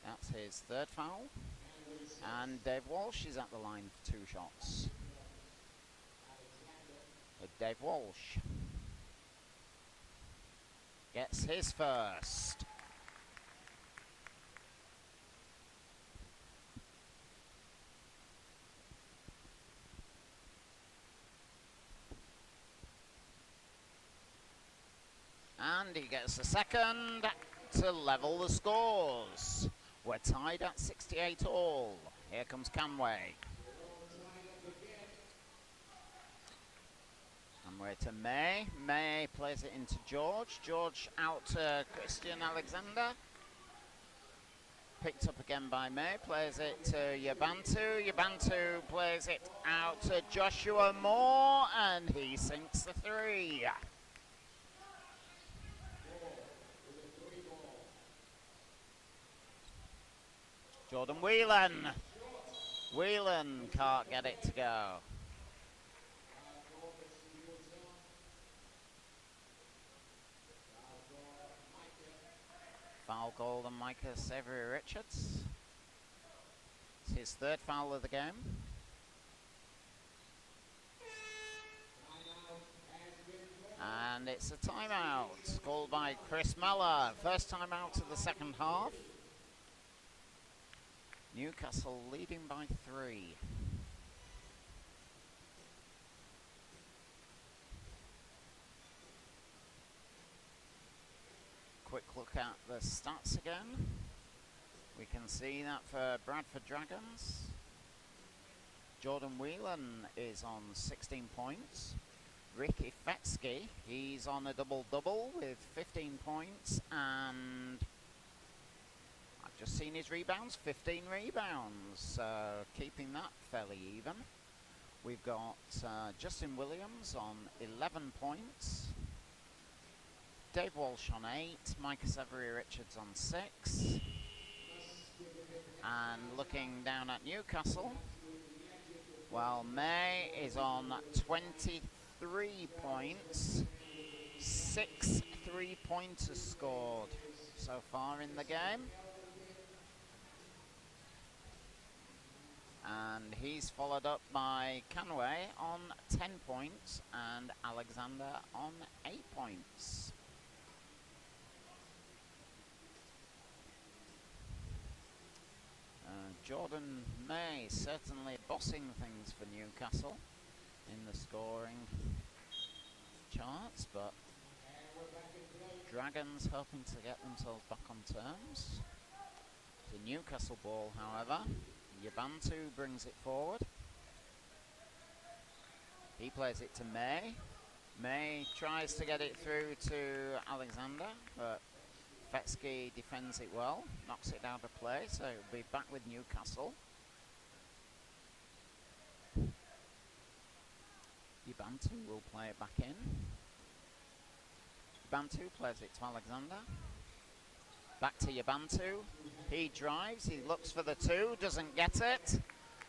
B: That's his third foul. And Dave Walsh is at the line for 2 shots. But Dave Walsh gets his first. And he gets the second to level the scores. We're tied at 68 all. Here comes Canway. Canway to May. May plays it into George. George out to Christian Alexander. Picked up again by May. Plays it to Yabantu. Yabantu plays it out to Joshua Moore. And he sinks the three. Jordan Whelan. Whelan can't get it to go. Foul called on Micah Xavier Richards. It's his third foul of the game. And it's a timeout called by Chris Muller. First timeout of the second half. Newcastle leading by 3. Quick look at the stats again. We can see that for Bradford Dragons, Jordan Whelan is on 16 points. Ricky Fetsky, he's on a double-double with 15 points, and I've just seen his rebounds, 15 rebounds, keeping that fairly even. We've got Justin Williams on 11 points. Dave Walsh on 8, Micah Severy Richards on 6. And looking down at Newcastle, well, May is on 23 points, 6 3-pointers scored so far in the game. And he's followed up by Canway on 10 points and Alexander on 8 points. Jordan May certainly bossing things for Newcastle in the scoring charts, but Dragons hoping to get themselves back on terms. The Newcastle ball, however. Yabantu brings it forward. He plays it to May. May tries to get it through to Alexander, but Fetsky defends it well, knocks it out of play, so it'll be back with Newcastle. Yabantu will play it back in. Yabantu plays it to Alexander. Back to Yabantu. He drives, he looks for the 2, doesn't get it.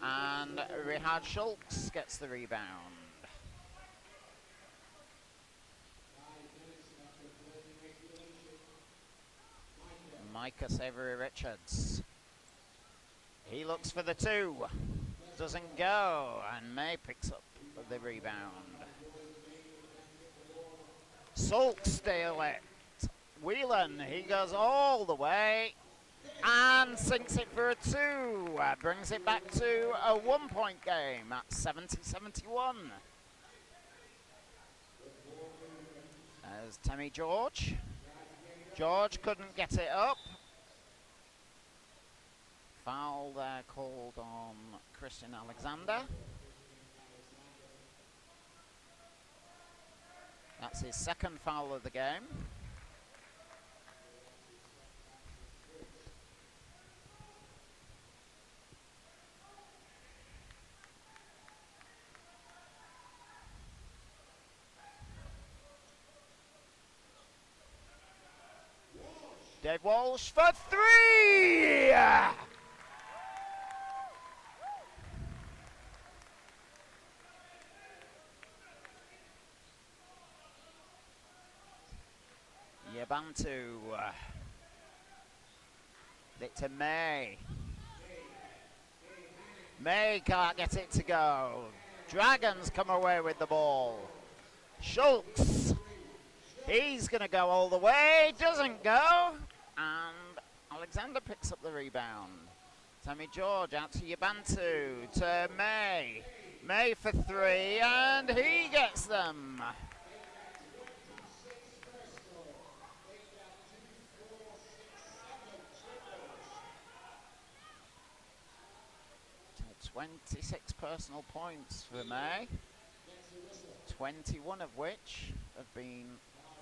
B: And Rihad Schultz gets the rebound. Micah Severy Richards. He looks for the 2. Doesn't go. And May picks up the rebound. Sulk steal it. Whelan, he goes all the way and sinks it for a 2. Brings it back to a 1-point game at 70-71. There's Temmie George. George couldn't get it up. Foul there called on Christian Alexander. That's his second foul of the game. Dave Walsh for 3! Yabantu. It to May. May can't get it to go. Dragons come away with the ball. Schultz. He's going to go all the way. Doesn't go. And Alexander picks up the rebound. Temmie George out to Yabantu. To May. May for 3. And he gets them. So 26 personal points for May. 21 of which have been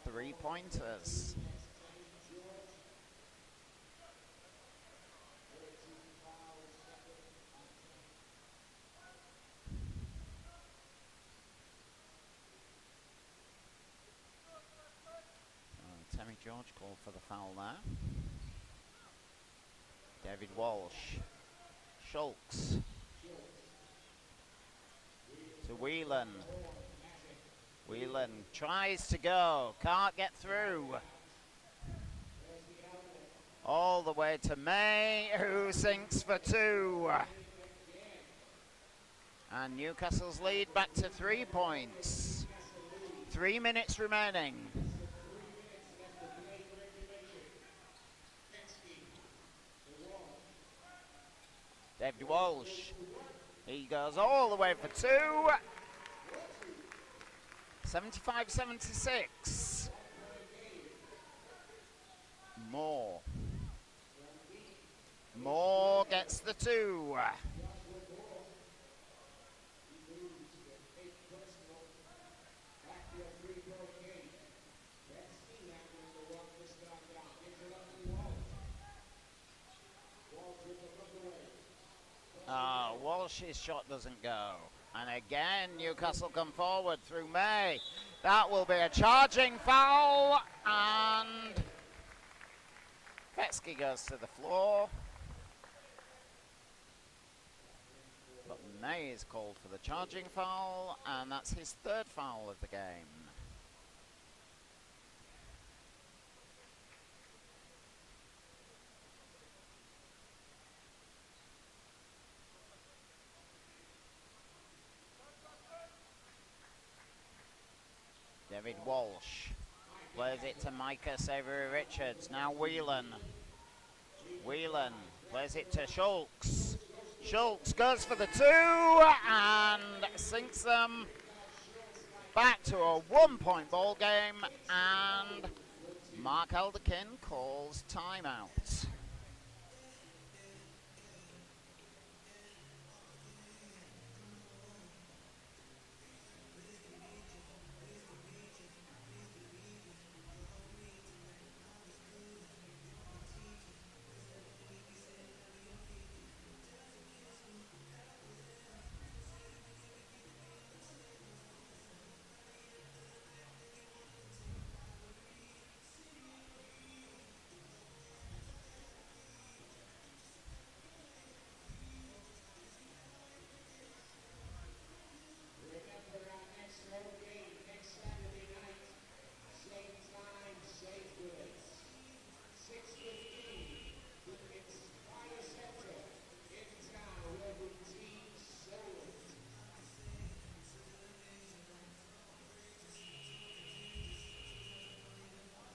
B: 3-pointers. Temmie George called for the foul there. David Walsh. Schultz. To Whelan. Whelan tries to go, can't get through. All the way to May, who sinks for 2. And Newcastle's lead back to 3 points. 3 minutes remaining. David Walsh, he goes all the way for 2. 75-76. Moore. Moore gets the 2. Walsh's shot doesn't go. And again, Newcastle come forward through May. That will be a charging foul, and Fetsky goes to the floor. But May is called for the charging foul, and that's his third foul of the game. David Walsh plays it to Micah Savory-Richards. Now Whelan. Whelan plays it to Schultz. Schultz goes for the two and sinks them back to a 1-point ball game, and Mark Elderkin calls timeout.
C: Remember our next home game next Saturday night, same time, same place. 6:15, the Inspire Center in town, where routines sold.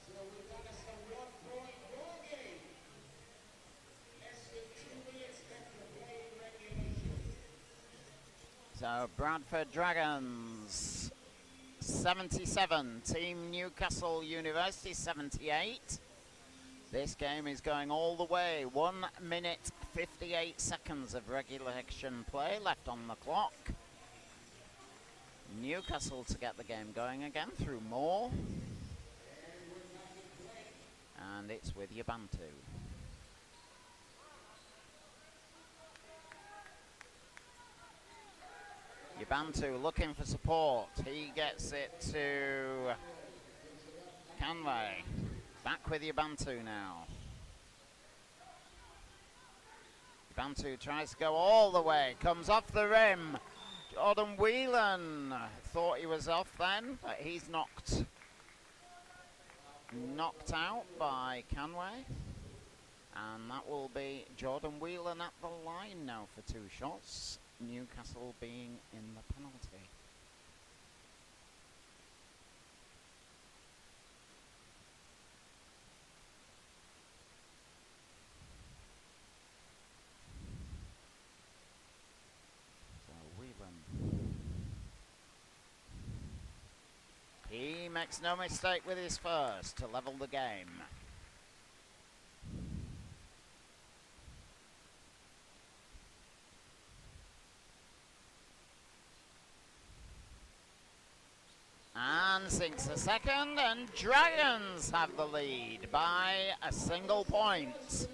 C: So we've got us a 1-point ball game. Less than 2 minutes left to play in regulation.
B: So Bradford Dragons 77, Team Newcastle University 78. This game is going all the way. 1 minute 58 seconds of regulation play left on the clock. Newcastle to get the game going again through Moore. And it's with Yabantu. Yabantu looking for support. He gets it to Canway. Back with Yabantu now. Yabantu tries to go all the way. Comes off the rim. Jordan Whelan thought he was off then, but he's knocked out by Canway. And that will be Jordan Whelan at the line now for 2 shots. Newcastle being in the penalty. So Whelan. He makes no mistake with his first to level the game. And sinks the second, and Dragons have the lead by a single point.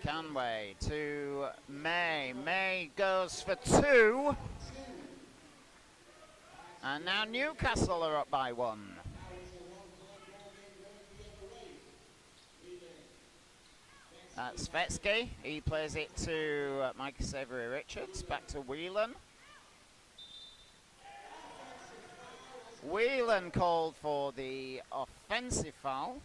B: Canway to May. May goes for 2. And now Newcastle are up by 1. That's Svetsky. He plays it to Micah Savory-Richards. Back to Whelan. Whelan called for the offensive foul.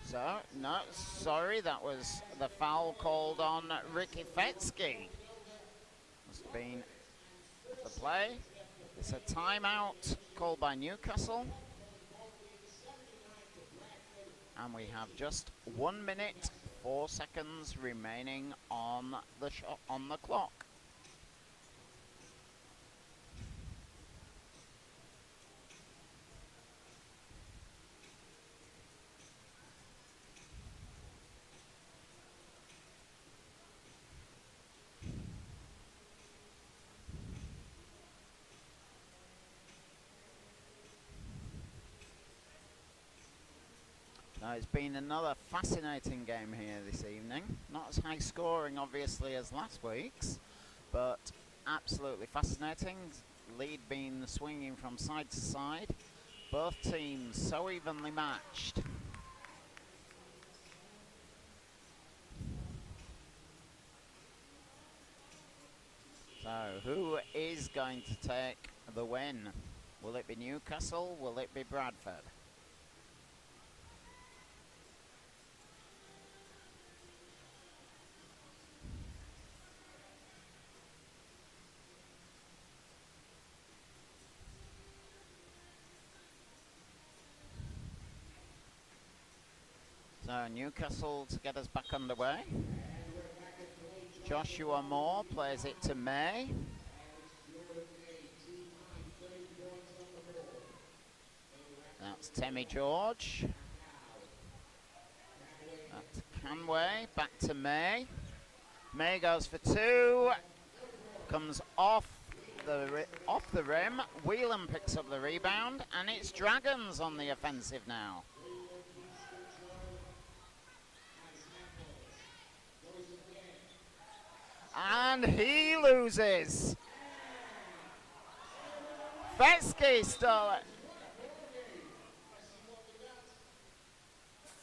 B: So, no, sorry, that was the foul called on Ricky Fetsky. Must have been the play. It's a timeout called by Newcastle. And we have just 1 minute, 4 seconds remaining on the shot on the clock. It's been another fascinating game here this evening. Not as high scoring, obviously, as last week's, but absolutely fascinating. Lead being swinging from side to side. Both teams so evenly matched. So, who is going to take the win? Will it be Newcastle? Will it be Bradford? So Newcastle to get us back underway. Joshua Moore plays it to May. That's Temmie George. That's Canway, back to May. May goes for two. Comes off the rim. Whelan picks up the rebound, and it's Dragons on the offensive now. And he loses. Fetsky stole it.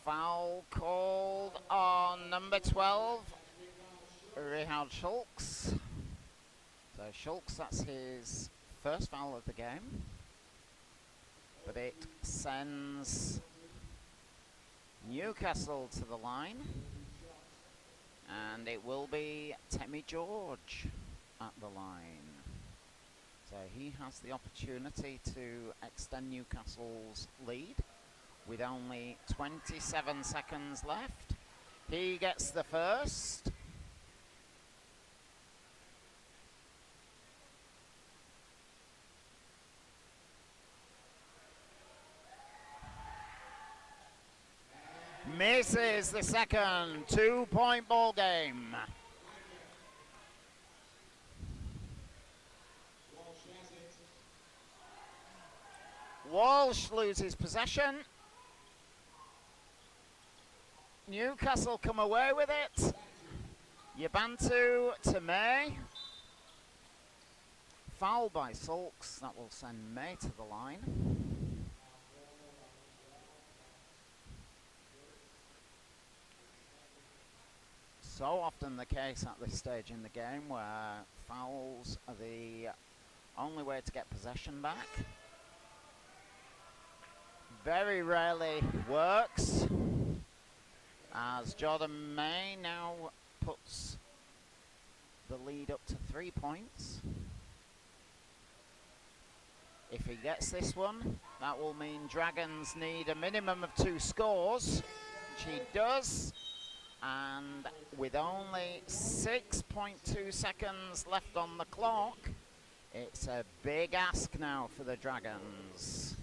B: Foul called on number 12, Richard Schultz. So Schultz, that's his first foul of the game. But it sends Newcastle to the line. And it will be Temmie George at the line. So he has the opportunity to extend Newcastle's lead with only 27 seconds left. He gets the first. Misses the second. 2-point ball game. Walsh loses possession. Newcastle come away with it. Yabantu to May. Foul by Sulks. That will send May to the line. So often the case at this stage in the game where fouls are the only way to get possession back. Very rarely works, as Jordan May now puts the lead up to 3 points. If he gets this one, that will mean Dragons need a minimum of 2 scores, which he does. And with only 6.2 seconds left on the clock, it's a big ask now for the Dragons.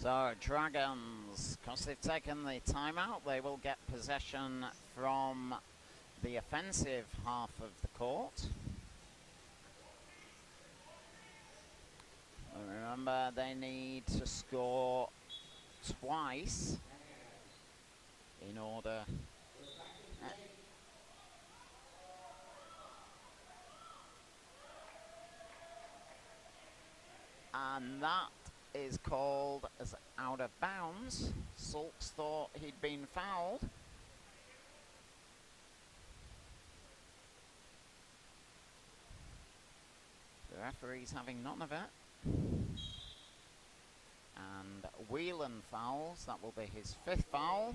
B: So Dragons, because they've taken the timeout, they will get possession from the offensive half of the court. And remember, they need to score twice in order. And that is called as out of bounds. Sulks thought he'd been fouled. Referee's having none of it. And Whelan fouls. That will be his 5th foul.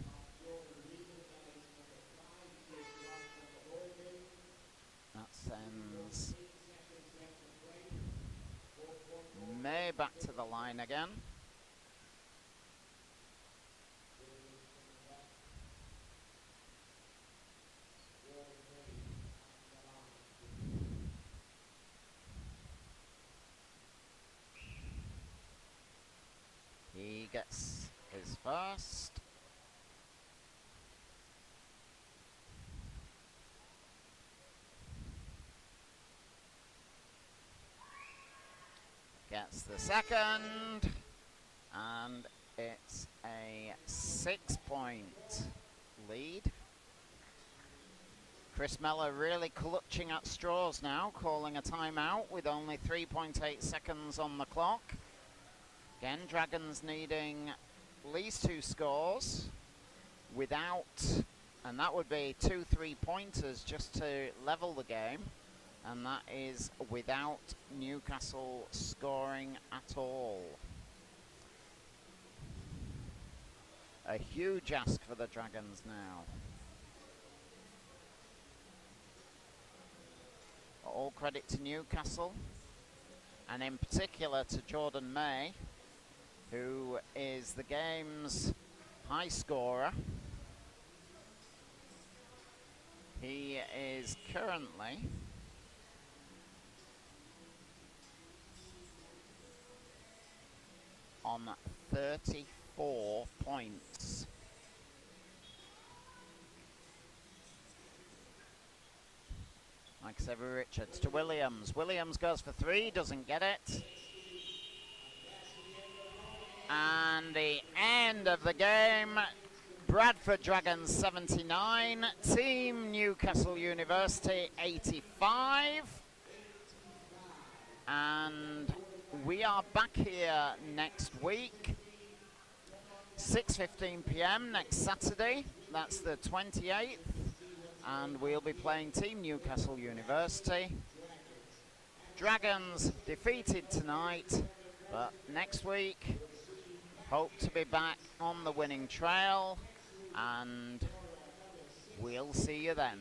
B: That sends May back to the line again. He gets his first. Gets the second. And it's a 6-point lead. Chris Mellor really clutching at straws now, calling a timeout with only 3.8 seconds on the clock. Again, Dragons needing at least 2 scores without, and that would be 2 3-pointers just to level the game, and that is without Newcastle scoring at all. A huge ask for the Dragons now. All credit to Newcastle, and in particular to Jordan May, who is the game's high scorer. He is currently on 34 points. Like Sever Richards to Williams. Williams goes for 3, doesn't get it. And the end of the game, Bradford Dragons 79, Team Newcastle University 85. And we are back here next week, 6:15 p.m. next Saturday, that's the 28th. And we'll be playing Team Newcastle University. Dragons defeated tonight, but next week, hope to be back on the winning trail, and we'll see you then.